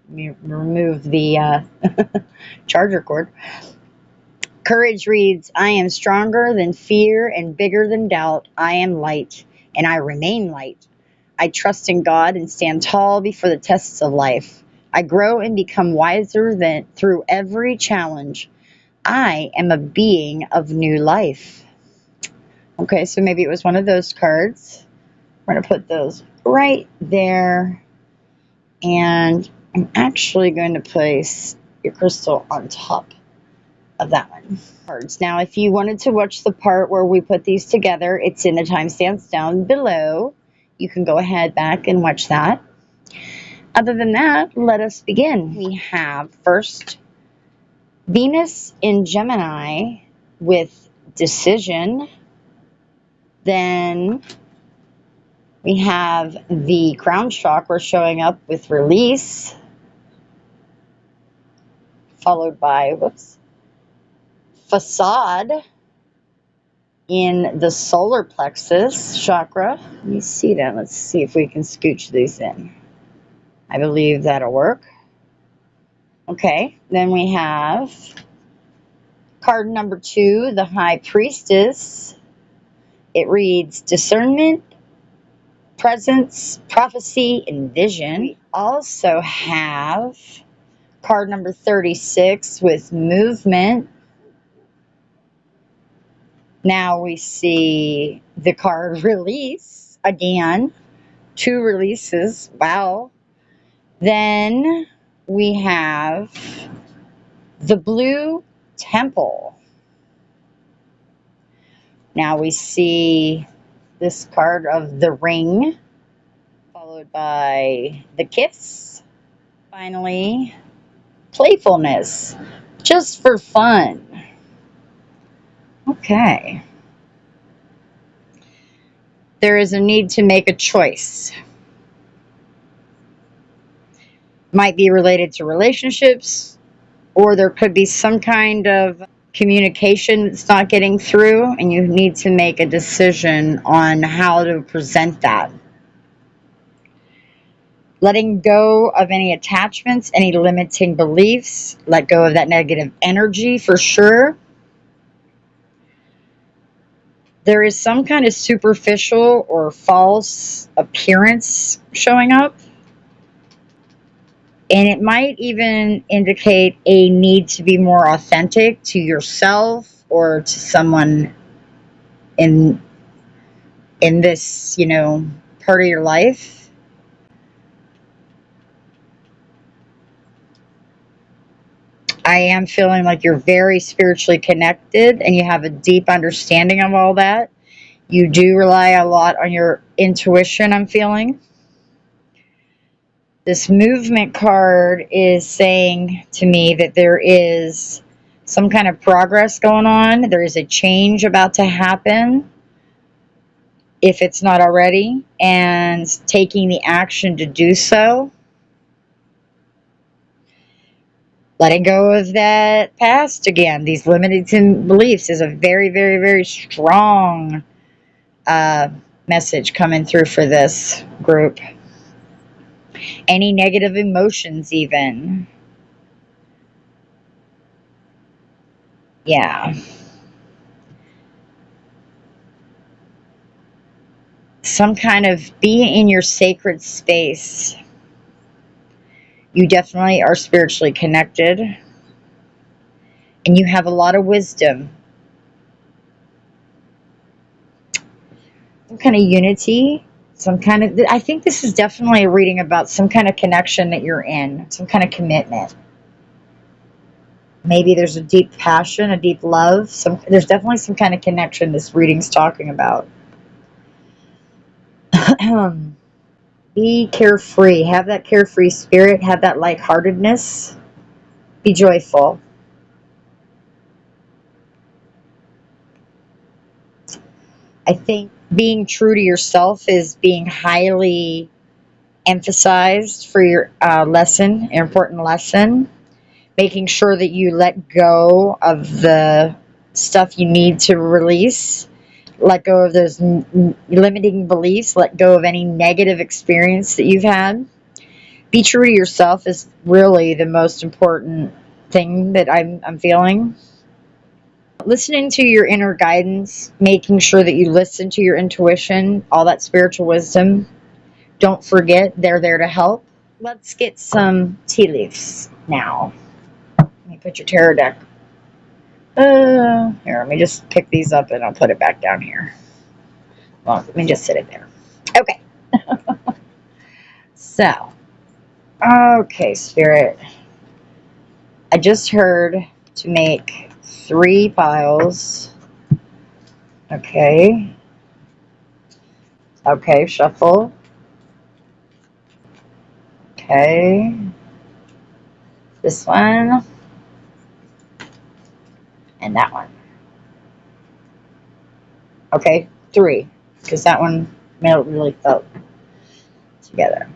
let me remove the charger cord. Courage reads, I am stronger than fear and bigger than doubt. I am light, and I remain light. I trust in God and stand tall before the tests of life. I grow and become wiser than through every challenge. I am a being of new life. Okay, so maybe it was one of those cards. We're going to put those right there. And I'm actually going to place your crystal on top of that one. Now, if you wanted to watch the part where we put these together, it's in the timestamps down below. You can go ahead back and watch that. Other than that, let us begin. We have first Venus in Gemini with decision. Then we have the crown chakra showing up with release, followed by, facade in the solar plexus chakra. Let me see that. Let's see if we can scooch these in. I believe that'll work. Okay, then we have card number 2, the High Priestess. It reads discernment, presence, prophecy, and vision. We also have card number 36 with movement. Now we see the card release again. 2 releases. Wow. Then we have the Blue Temple. Now we see this card of the Ring, followed by the Kiss. Finally, playfulness, just for fun. Okay. There is a need to make a choice. Might be related to relationships, or there could be some kind of communication that's not getting through, and you need to make a decision on how to present that. Letting go of any attachments, any limiting beliefs, let go of that negative energy for sure. There is some kind of superficial or false appearance showing up. And it might even indicate a need to be more authentic to yourself or to someone in this, part of your life. I am feeling like you're very spiritually connected and you have a deep understanding of all that. You do rely a lot on your intuition, I'm feeling. This movement card is saying to me that there is some kind of progress going on. There is a change about to happen, if it's not already, and taking the action to do so. Letting go of that past again. These limiting beliefs is a very, very, very strong message coming through for this group. Any negative emotions, even. Yeah. Some kind of be in your sacred space. You definitely are spiritually connected. And you have a lot of wisdom. Some kind of unity. I think this is definitely a reading about some kind of connection that you're in. Some kind of commitment. Maybe there's a deep passion, a deep love. There's definitely some kind of connection this reading's talking about. Be carefree. Have that carefree spirit. Have that lightheartedness. Be joyful. I think being true to yourself is being highly emphasized for your lesson, an important lesson. Making sure that you let go of the stuff you need to release. Let go of those limiting beliefs. Let go of any negative experience that you've had. Be true to yourself is really the most important thing that I'm feeling. Listening to your inner guidance, making sure that you listen to your intuition, all that spiritual wisdom. Don't forget, they're there to help. Let's get some tea leaves now. Let me put your tarot deck. Here, let me just pick these up and I'll put it back down here. Well, let me just sit it there. Okay. So, okay, Spirit. I just heard to make 3 piles. Okay. Okay, shuffle. Okay. This one. And that one. Okay, 3. Because that one really felt together.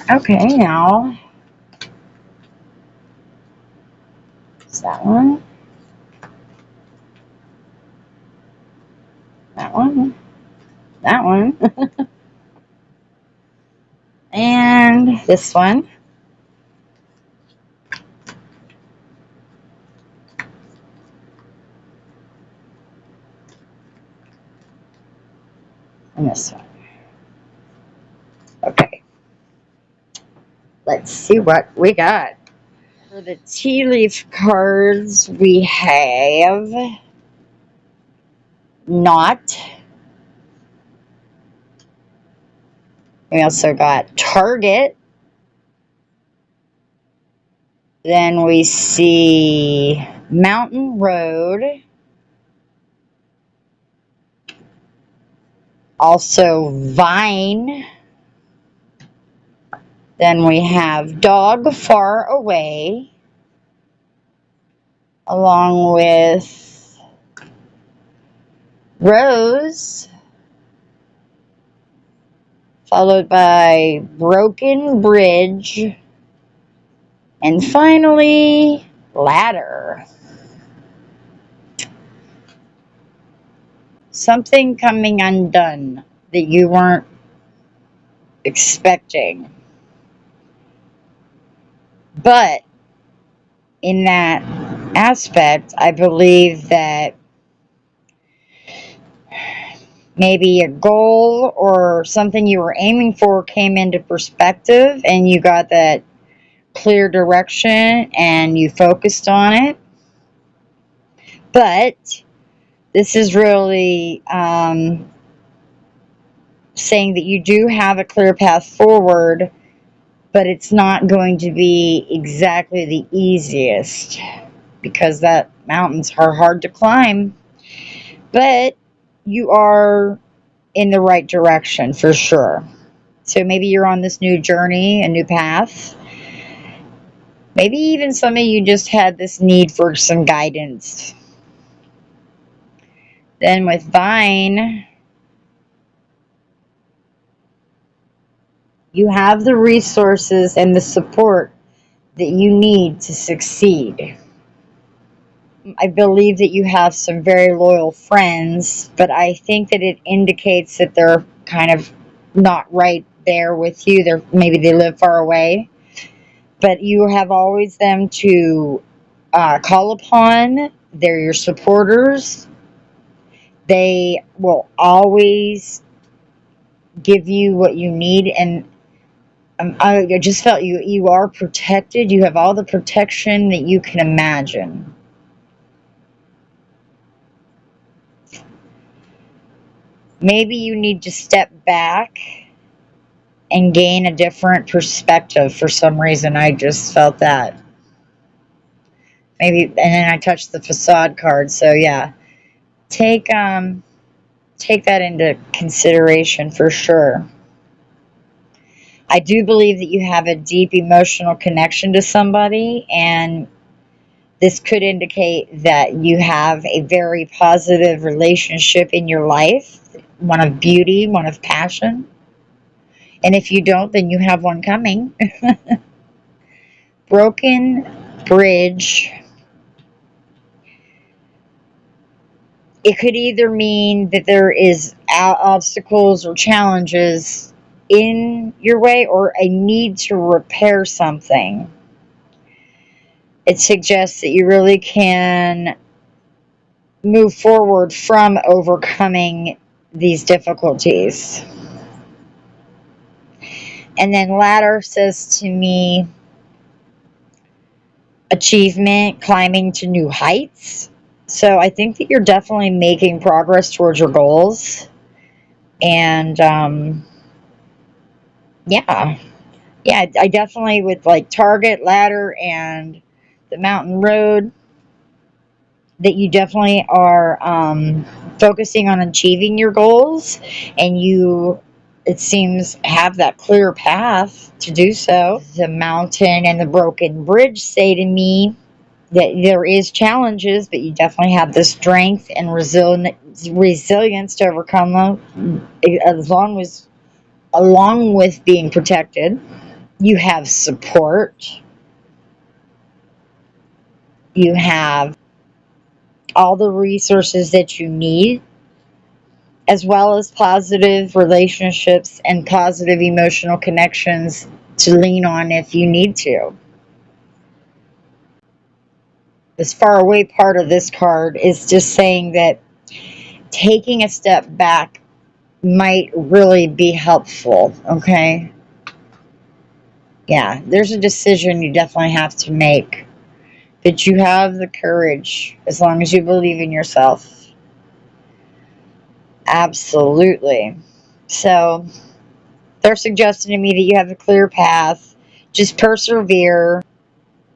Okay, now. It's that one. That one. That one. And this one. And this one. Okay. Let's see what we got. For the tea leaf cards, we have Not. We also got Target. Then we see Mountain Road. Also Vine. Then we have Dog Far Away. Along with Rose. Followed by Broken Bridge. And finally, Ladder. Something coming undone that you weren't expecting. But in that aspect, I believe that maybe a goal or something you were aiming for came into perspective and you got that clear direction and you focused on it. But this is really saying that you do have a clear path forward, but it's not going to be exactly the easiest. because that mountains are hard to climb. But you are in the right direction for sure. So maybe you're on this new journey, a new path. Maybe even some of you just had this need for some guidance. Then with Vine, you have the resources and the support that you need to succeed. I believe that you have some very loyal friends, but I think that it indicates that they're kind of not right there with you. Maybe they live far away, but you have always them to call upon. They're your supporters. They will always give you what you need, and I just felt you are protected. You have all the protection that you can imagine. Maybe you need to step back and gain a different perspective for some reason. I just felt that. Maybe, and then I touched the facade card. So yeah, take take that into consideration for sure. I do believe that you have a deep emotional connection to somebody, and this could indicate that you have a very positive relationship in your life, one of beauty, one of passion. And if you don't, then you have one coming. Broken bridge. It could either mean that there is obstacles or challenges in your way, or a need to repair something. It suggests that you really can move forward from overcoming these difficulties. And then ladder says to me achievement, climbing to new heights. So I think that you're definitely making progress towards your goals. And yeah, I definitely with like target, ladder, and the mountain road, that you definitely are focusing on achieving your goals, and you, it seems, have that clear path to do so. The mountain and the broken bridge say to me that there is challenges, but you definitely have the strength and resilience to overcome them, along with being protected. You have support. You have all the resources that you need, as well as positive relationships and positive emotional connections to lean on if you need to. This far away part of this card is just saying that taking a step back might really be helpful, okay? Yeah, there's a decision you definitely have to make, but you have the courage as long as you believe in yourself. Absolutely. So they're suggesting to me that you have a clear path. Just persevere.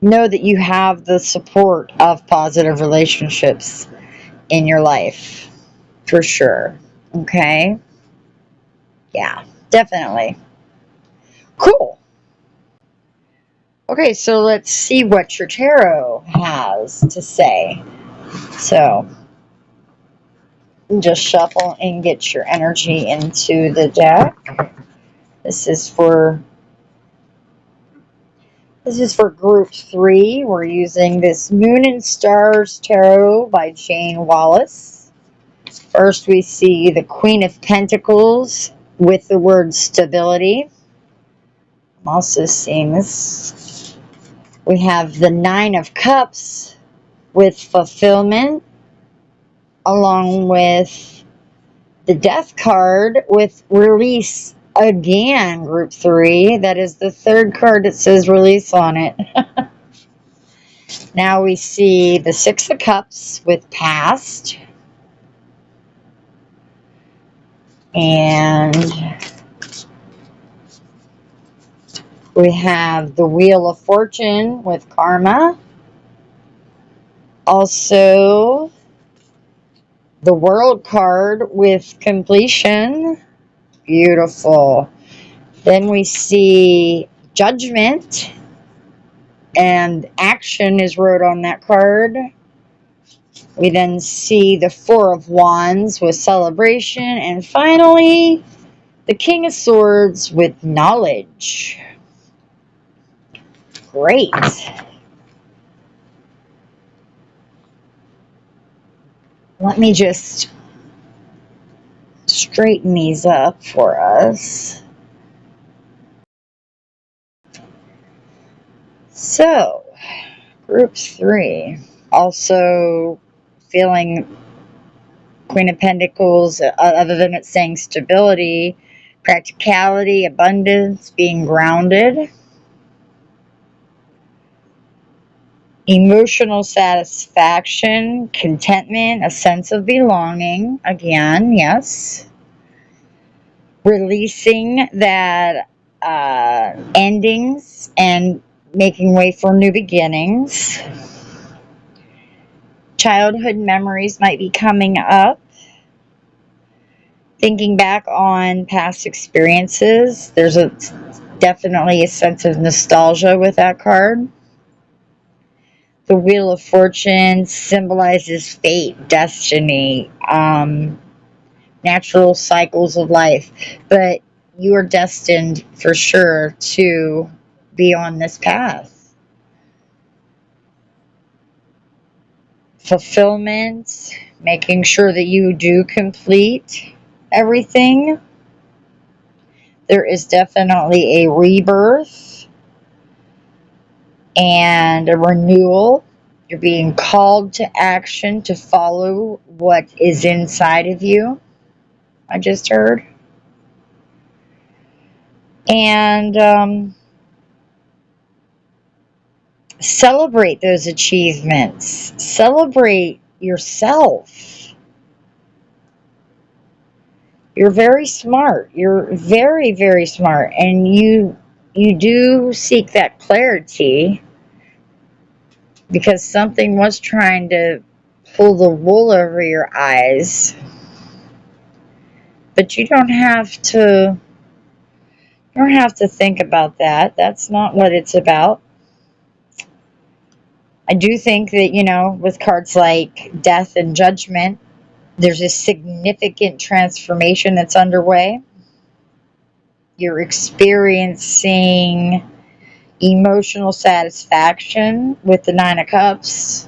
Know that you have the support of positive relationships in your life. For sure. Okay? Yeah, definitely. Cool. Okay, so let's see what your tarot has to say. So, just shuffle and get your energy into the deck. This is for group 3. We're using this Moon and Stars Tarot by Jane Wallace. First, we see the Queen of Pentacles with the word stability. I'm also seeing this. We have the Nine of Cups with fulfillment, along with the Death card with release again, group 3. That is the third card that says release on it. Now we see the Six of Cups with past. And we have the Wheel of Fortune with karma. Also, the World card with completion. Beautiful. Then we see Judgment, and action is wrote on that card. We then see the Four of Wands with celebration, and finally, the King of Swords with knowledge. Great. Let me just straighten these up for us. So, group 3. Also feeling Queen of Pentacles, other than it saying stability, practicality, abundance, being grounded. Emotional satisfaction, contentment, a sense of belonging. Again, yes. Releasing that endings and making way for new beginnings. Childhood memories might be coming up. Thinking back on past experiences, there's definitely a sense of nostalgia with that card. The Wheel of Fortune symbolizes fate, destiny, natural cycles of life. But you are destined for sure to be on this path. Fulfillment, making sure that you do complete everything. There is definitely a rebirth and a renewal. You're being called to action to follow what is inside of you. I just heard. And celebrate those achievements. Celebrate yourself. You're very smart. You're very, very smart. And you do seek that clarity because something was trying to pull the wool over your eyes. But you don't have to think about that. That's not what it's about. I do think that, with cards like Death and Judgment, there's a significant transformation that's underway. You're experiencing emotional satisfaction with the Nine of Cups,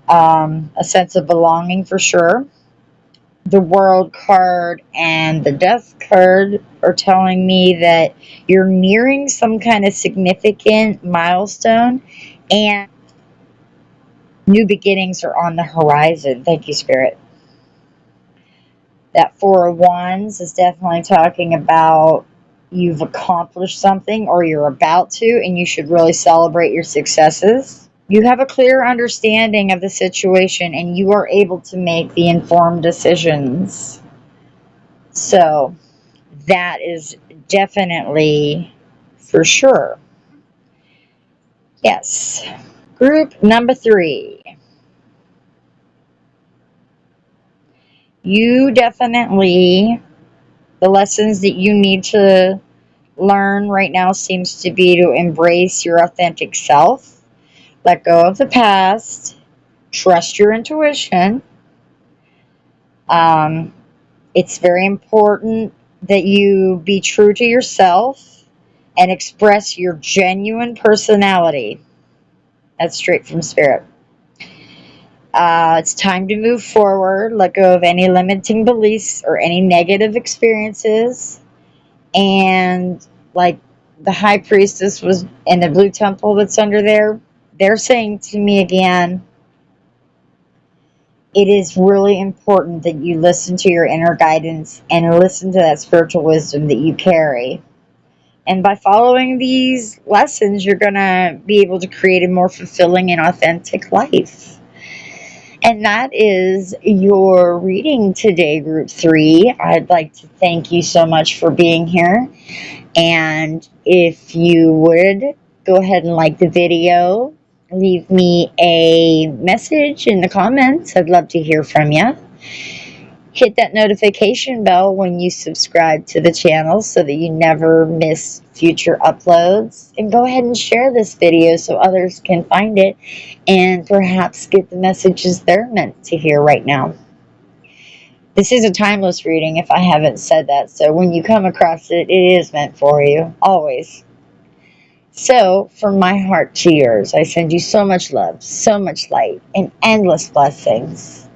a sense of belonging for sure. The World card and the Death card are telling me that you're nearing some kind of significant milestone and new beginnings are on the horizon. Thank you, Spirit. That Four of Wands is definitely talking about you've accomplished something or you're about to, and you should really celebrate your successes. You have a clear understanding of the situation and you are able to make the informed decisions. So that is definitely for sure. Yes. Group number 3. You definitely, the lessons that you need to learn right now seems to be to embrace your authentic self, let go of the past, trust your intuition. It's very important that you be true to yourself and express your genuine personality. That's straight from Spirit. It's time to move forward, let go of any limiting beliefs or any negative experiences. And like the High Priestess was in the blue temple that's under there, they're saying to me again, it is really important that you listen to your inner guidance and listen to that spiritual wisdom that you carry. And by following these lessons, you're going to be able to create a more fulfilling and authentic life. And that is your reading today, Group 3. I'd like to thank you so much for being here. And if you would, go ahead and like the video, leave me a message in the comments. I'd love to hear from you. Hit that notification bell when you subscribe to the channel so that you never miss future uploads. And go ahead and share this video so others can find it and perhaps get the messages they're meant to hear right now. This is a timeless reading if I haven't said that. So when you come across it, it is meant for you, always. So from my heart to yours, I send you so much love, so much light, and endless blessings.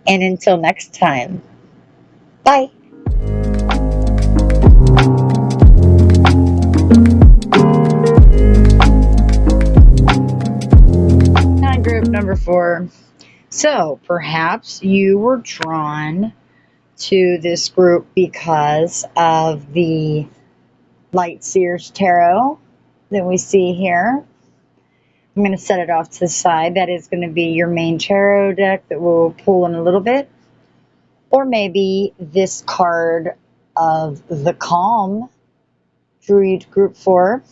And until next time, bye. Group number 4. So perhaps you were drawn to this group because of the Light Seers Tarot that we see here. I'm going to set it off to the side. That is going to be your main tarot deck that we'll pull in a little bit. Or maybe this card of the Calm drew you to group 4.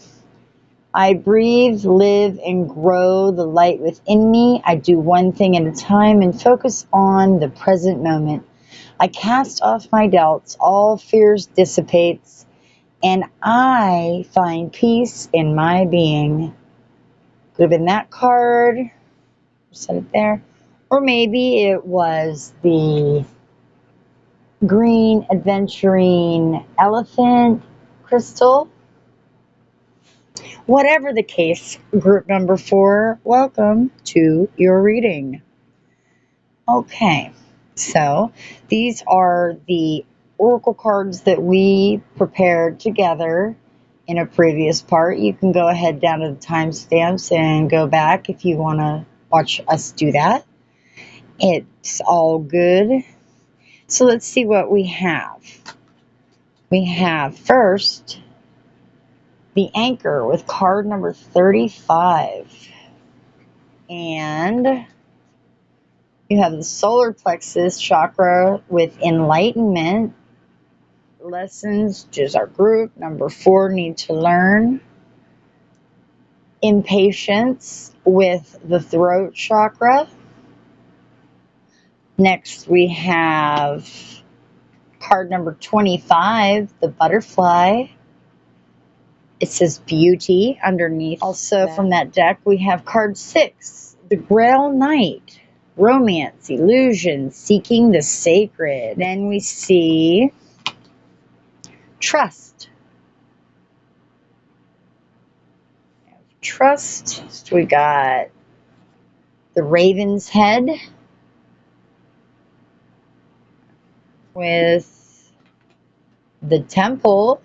I breathe, live, and grow the light within me. I do one thing at a time and focus on the present moment. I cast off my doubts, all fears dissipates, and I find peace in my being. Could have been that card. Set it there. Or maybe it was the green Adventurine elephant crystal. Whatever the case, group number 4, welcome to your reading. Okay, so these are the oracle cards that we prepared together in a previous part. You can go ahead down to the timestamps and go back if you want to watch us do that. It's all good. So let's see what we have. We have first the Anchor with card number 35. And you have the solar plexus chakra with enlightenment. Lessons, just our group. Number 4, need to learn. Impatience with the throat chakra. Next we have card number 25, the butterfly. It says beauty underneath. Also from that deck, we have card 6, the Grail Knight. Romance, illusion, seeking the sacred. Then we see trust. Trust. So we got the Raven's Head with the Temple.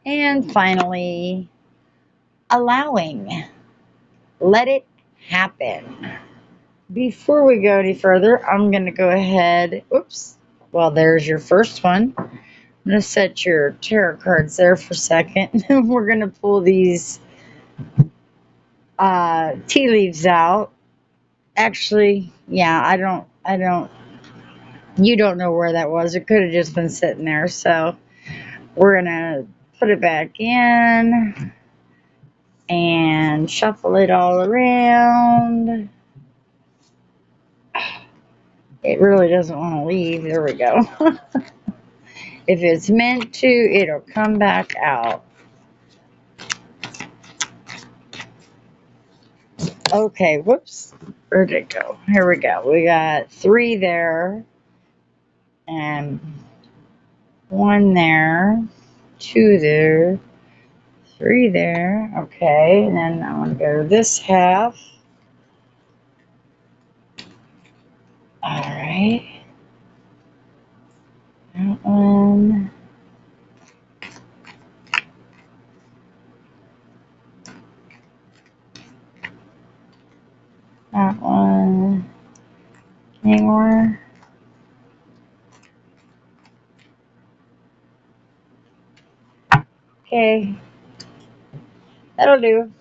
And finally, allowing. Let it happen. Before we go any further, I'm going to go ahead. Oops. Well, there's your first one. I'm going to set your tarot cards there for a second. We're going to pull these tea leaves out. Actually, yeah, you don't know where that was. It could have just been sitting there. So we're going to put it back in and shuffle it all around. It really doesn't want to leave. There we go. If it's meant to, it'll come back out. Okay, whoops. Where'd it go? Here we go. We got 3 there. And 1 there. 2 there. 3 there. Okay, and then I'm going to go to this half. Alright. That one. That one. Any more? Okay. That'll do.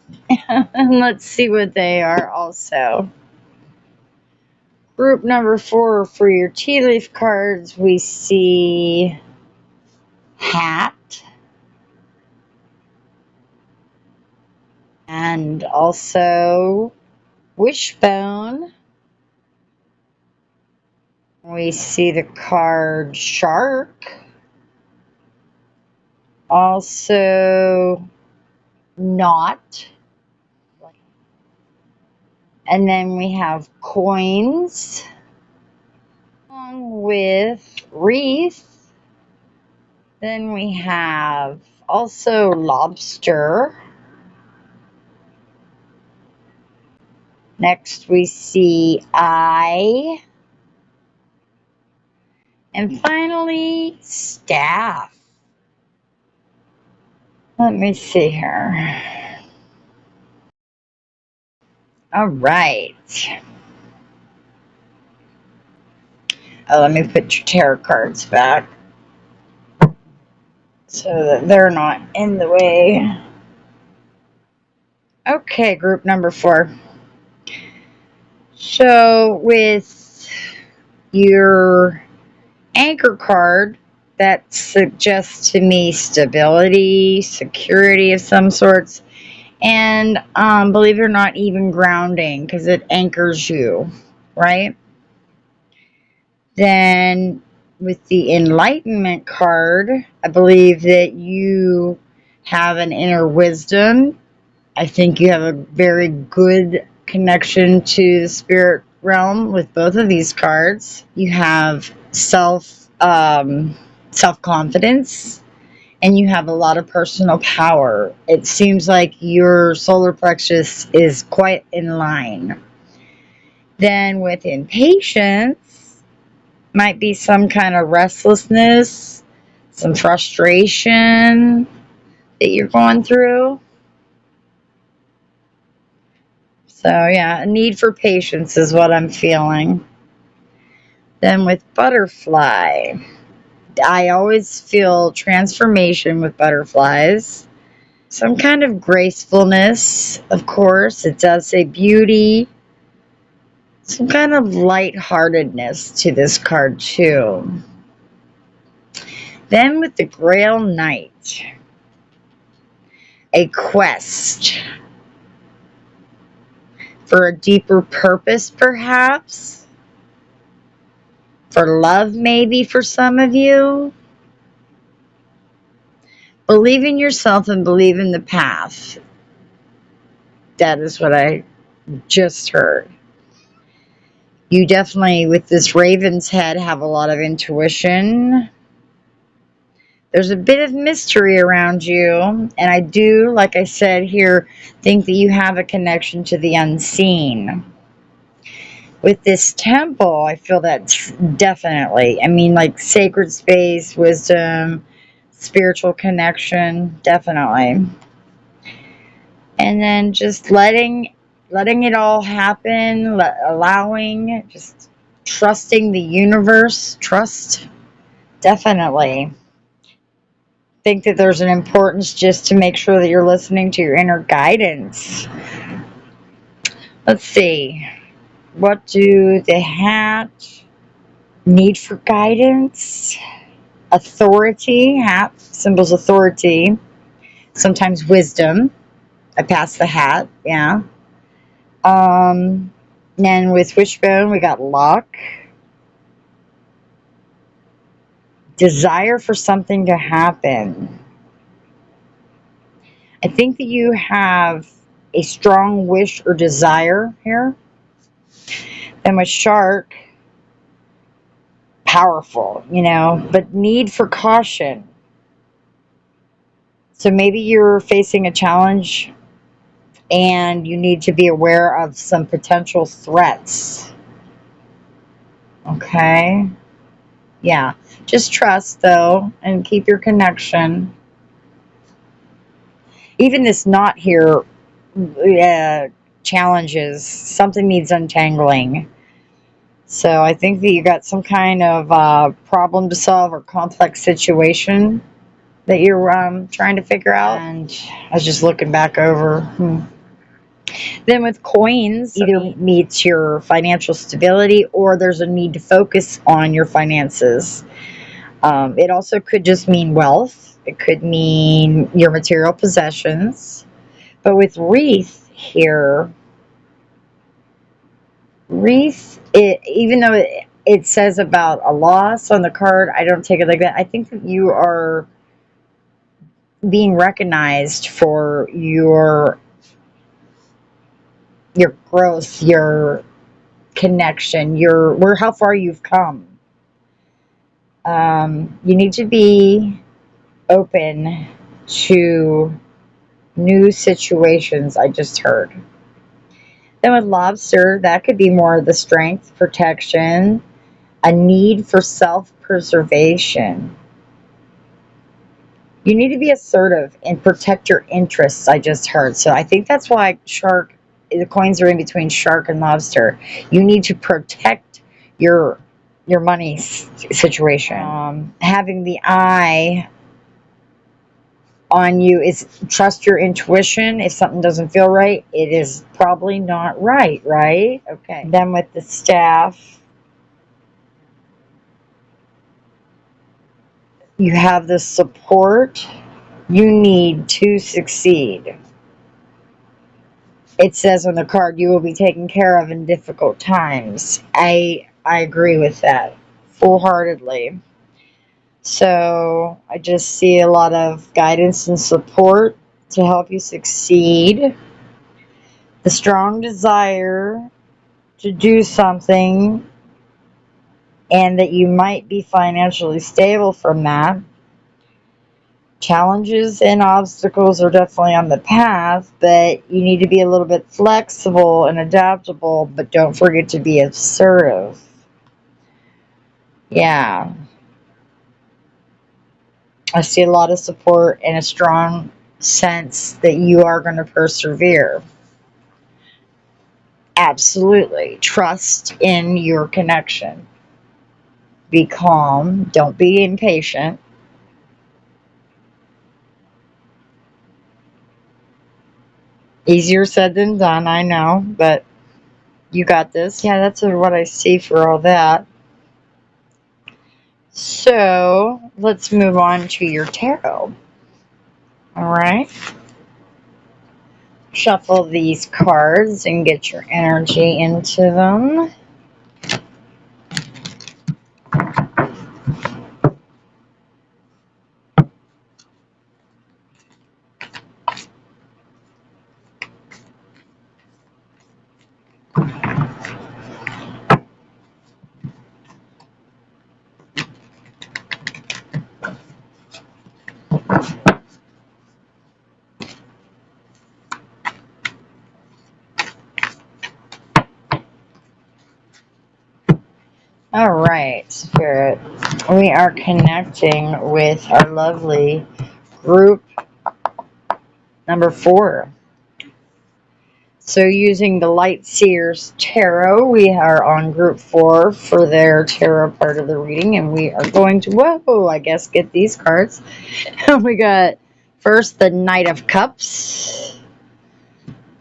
Let's see what they are also. Group number 4 for your tea leaf cards, we see hat, And also Wishbone. We see the card Shark. Also Knot. And then we have Coins. Along with Wreath. Then we have also Lobster. Next we see Eye. And finally, Staff. Let me see here. All right. Oh, let me put your tarot cards back so that they're not in the way. Okay, group number 4. So with your anchor card, that suggests to me stability, security of some sorts, and believe it or not, even grounding, because it anchors you, right? Then with the enlightenment card, I believe that you have an inner wisdom. I think you have a very good connection to the spirit realm with both of these cards. You have self-confidence, and you have a lot of personal power. It seems like your solar plexus is quite in line. Then with impatience, might be some kind of restlessness, some frustration that you're going through. So yeah, a need for patience is what I'm feeling. Then with butterfly, I always feel transformation with butterflies. Some kind of gracefulness, of course. It does say beauty. Some kind of lightheartedness to this card too. Then with the Grail Knight, a quest for a deeper purpose, perhaps. For love, maybe, for some of you. Believe in yourself and believe in the path. That is what I just heard. You definitely, with this Raven's head, have a lot of intuition. There's a bit of mystery around you. And I do, like I said here, think that you have a connection to the unseen. With this temple, I feel that definitely. I mean, like sacred space, wisdom, spiritual connection, definitely. And then just letting it all happen, allowing, just trusting the universe. Trust, definitely. Think that there's an importance just to make sure that you're listening to your inner guidance. Let's see. What do the hat need for guidance? Authority. Hat symbols authority. Sometimes wisdom. I passed the hat. Yeah. And with Wishbone, we got luck. Desire for something to happen. I think that you have a strong wish or desire here. And with Shark, powerful, but need for caution. So maybe you're facing a challenge and you need to be aware of some potential threats. Okay? Yeah. Just trust, though, and keep your connection. Even this knot here challenges. Something needs untangling. So I think that you got some kind of problem to solve or complex situation that you're trying to figure out. And I was just looking back over. Then with coins, either meets your financial stability or there's a need to focus on your finances. It also could just mean wealth. It could mean your material possessions. But with wreath here, wreath, even though it says about a loss on the card, I don't take it like that. I think that you are being recognized for your growth, your connection, how far you've come. You need to be open to new situations, I just heard. Then with lobster, that could be more of the strength, protection, a need for self-preservation. You need to be assertive and protect your interests, I just heard. So I think that's why the coins are in between shark and lobster. You need to protect your money situation. Having the eye on you is trust your intuition. If something doesn't feel right, it is probably not right, right? Okay. Then with the staff, you have the support you need to succeed. It says on the card, you will be taken care of in difficult times. I agree with that full-heartedly. So I just see a lot of guidance and support to help you succeed. The strong desire to do something, and that you might be financially stable from that. Challenges and obstacles are definitely on the path, but you need to be a little bit flexible and adaptable, but don't forget to be assertive. Yeah. I see a lot of support and a strong sense that you are going to persevere. Absolutely. Trust in your connection. Be calm. Don't be impatient. Easier said than done, I know, but you got this. Yeah, that's what I see for all that. So, let's move on to your tarot. Alright. Shuffle these cards and get your energy into them. Alright, Spirit. We are connecting with our lovely group number 4. So using the Light Seers Tarot, we are on group 4 for their tarot part of the reading, and we are going to, I guess, get these cards. We got first the Knight of Cups,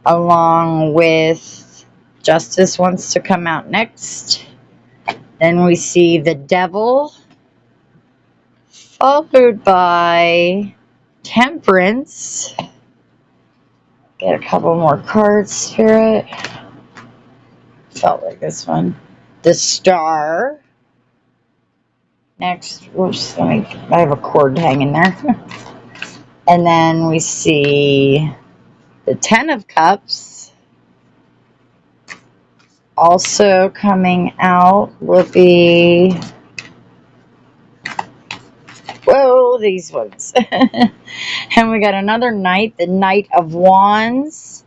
along with Justice wants to come out next. Then we see the Devil, followed by Temperance. Get a couple more cards, Spirit. Felt like this one. The Star. Next, whoops, I have a cord hanging there. And then we see the Ten of Cups. Also coming out will be, these ones. And we got another Knight, the Knight of Wands,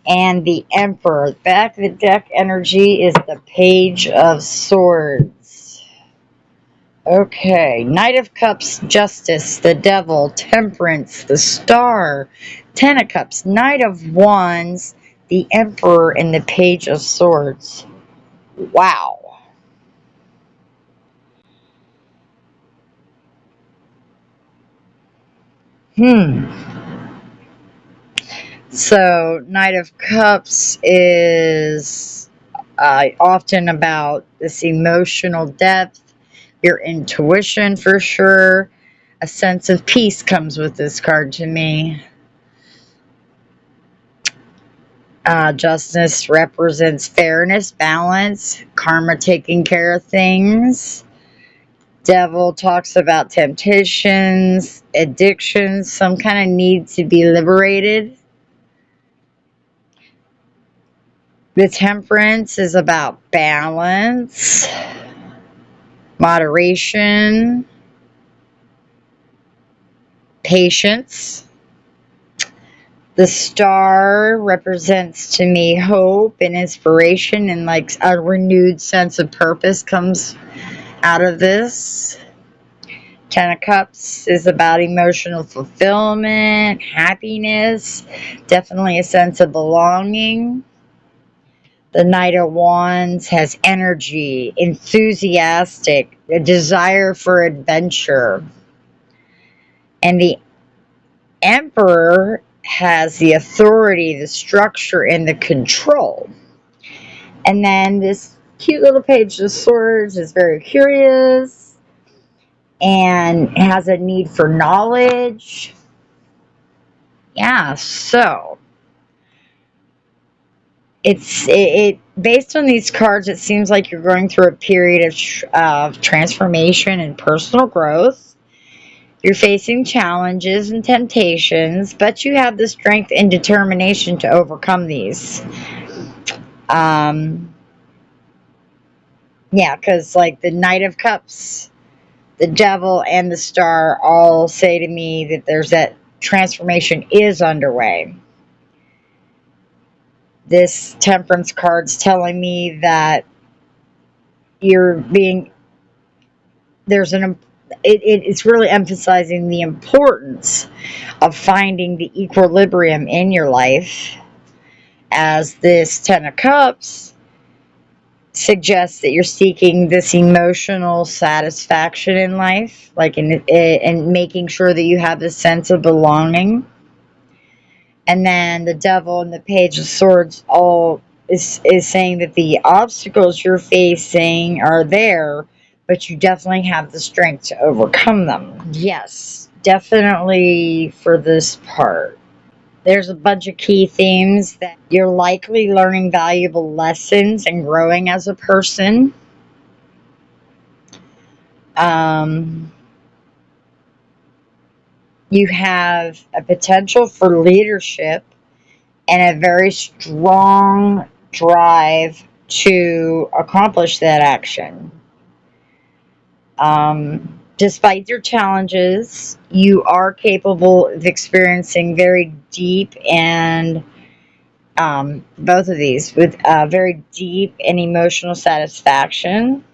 and the Emperor. Back of the deck energy is the Page of Swords. Okay, Knight of Cups, Justice, the Devil, Temperance, the Star, Ten of Cups, Knight of Wands, the Emperor, and the Page of Swords. Wow. So, Knight of Cups is often about this emotional depth, your intuition for sure. A sense of peace comes with this card to me. Justice represents fairness, balance, karma, taking care of things. Devil talks about temptations, addictions, some kind of need to be liberated. The Temperance is about balance, moderation, patience. The Star represents to me hope and inspiration, and like a renewed sense of purpose comes out of this. Ten of Cups is about emotional fulfillment, happiness, definitely a sense of belonging. The Knight of Wands has energy, enthusiastic, a desire for adventure. And the Emperor has the authority, the structure, and the control. And then this cute little Page of Swords is very curious and has a need for knowledge. Yeah, so it based on these cards, it seems like you're going through a period of transformation and personal growth. You're facing challenges and temptations, but you have the strength and determination to overcome these. Yeah, because like the Knight of Cups, the Devil, and the Star all say to me that there's that transformation is underway. This Temperance card's telling me that you're being it's really emphasizing the importance of finding the equilibrium in your life, as this Ten of Cups suggests that you're seeking this emotional satisfaction in life, like in making sure that you have a sense of belonging. And then the Devil and the Page of Swords all is saying that the obstacles you're facing are there, but you definitely have the strength to overcome them. Yes, definitely for this part. There's a bunch of key themes that you're likely learning valuable lessons and growing as a person. You have a potential for leadership and a very strong drive to accomplish that action. Despite your challenges, you are capable of experiencing very deep and both of these with very deep and emotional satisfaction.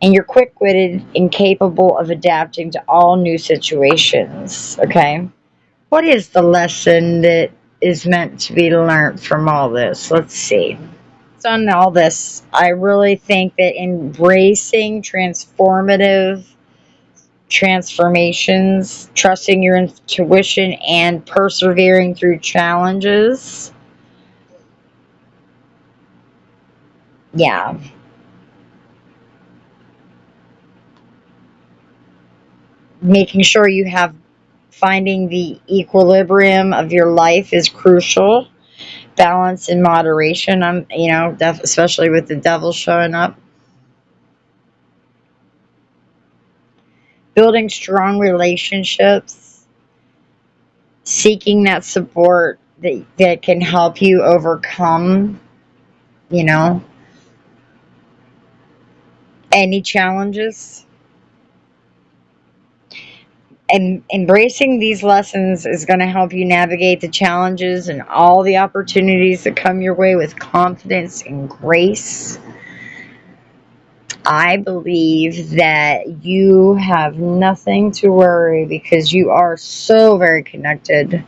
And you're quick witted and capable of adapting to all new situations. Okay. What is the lesson that is meant to be learned from all this? Let's see. So on all this, I really think that embracing transformative transformations, trusting your intuition, and persevering through challenges. Yeah. Making sure you have finding the equilibrium of your life is crucial. Balance and moderation. Especially with the Devil showing up. Building strong relationships, seeking that support that can help you overcome, any challenges. And embracing these lessons is going to help you navigate the challenges and all the opportunities that come your way with confidence and grace. I believe that you have nothing to worry because you are so very connected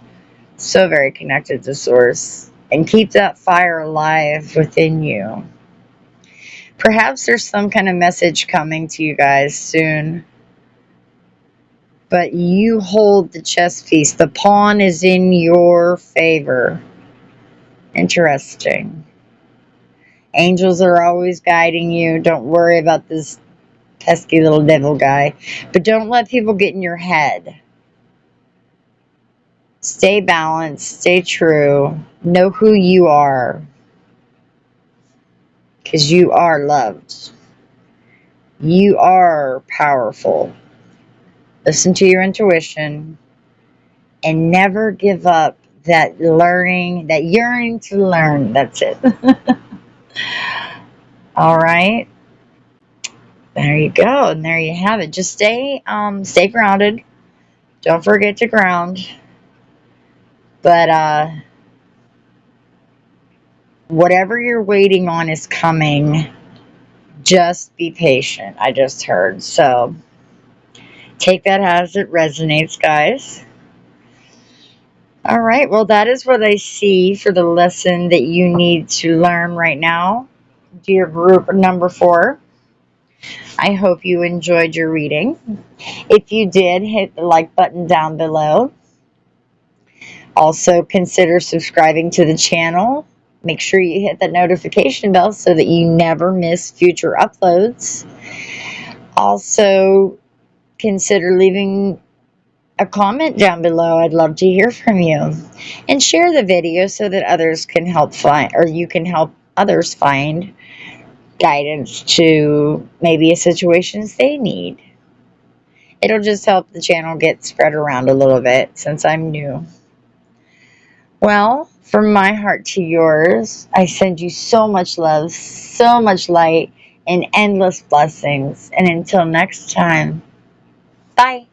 to Source. And keep that fire alive within you. Perhaps there's some kind of message coming to you guys soon. But you hold the chess piece. The pawn is in your favor. Interesting. Angels are always guiding you. Don't worry about this pesky little devil guy. But don't let people get in your head. Stay balanced, stay true, know who you are, because you are loved. You are powerful. Listen to your intuition and never give up that learning, that yearning to learn. That's it. All right. There you go. And there you have it. Just stay grounded. Don't forget to ground. But whatever you're waiting on is coming. Just be patient. I just heard. So take that as it resonates, guys. All right. Well, that is what I see for the lesson that you need to learn right now. Dear group number 4, I hope you enjoyed your reading. If you did, hit the like button down below. Also, consider subscribing to the channel. Make sure you hit that notification bell so that you never miss future uploads. Also, consider leaving a comment down below. I'd love to hear from you. And share the video so that others can help find, or you can help others find guidance to maybe a situations they need. It'll just help the channel get spread around a little bit since I'm new. Well, from my heart to yours, I send you so much love, so much light, and endless blessings. And until next time, bye.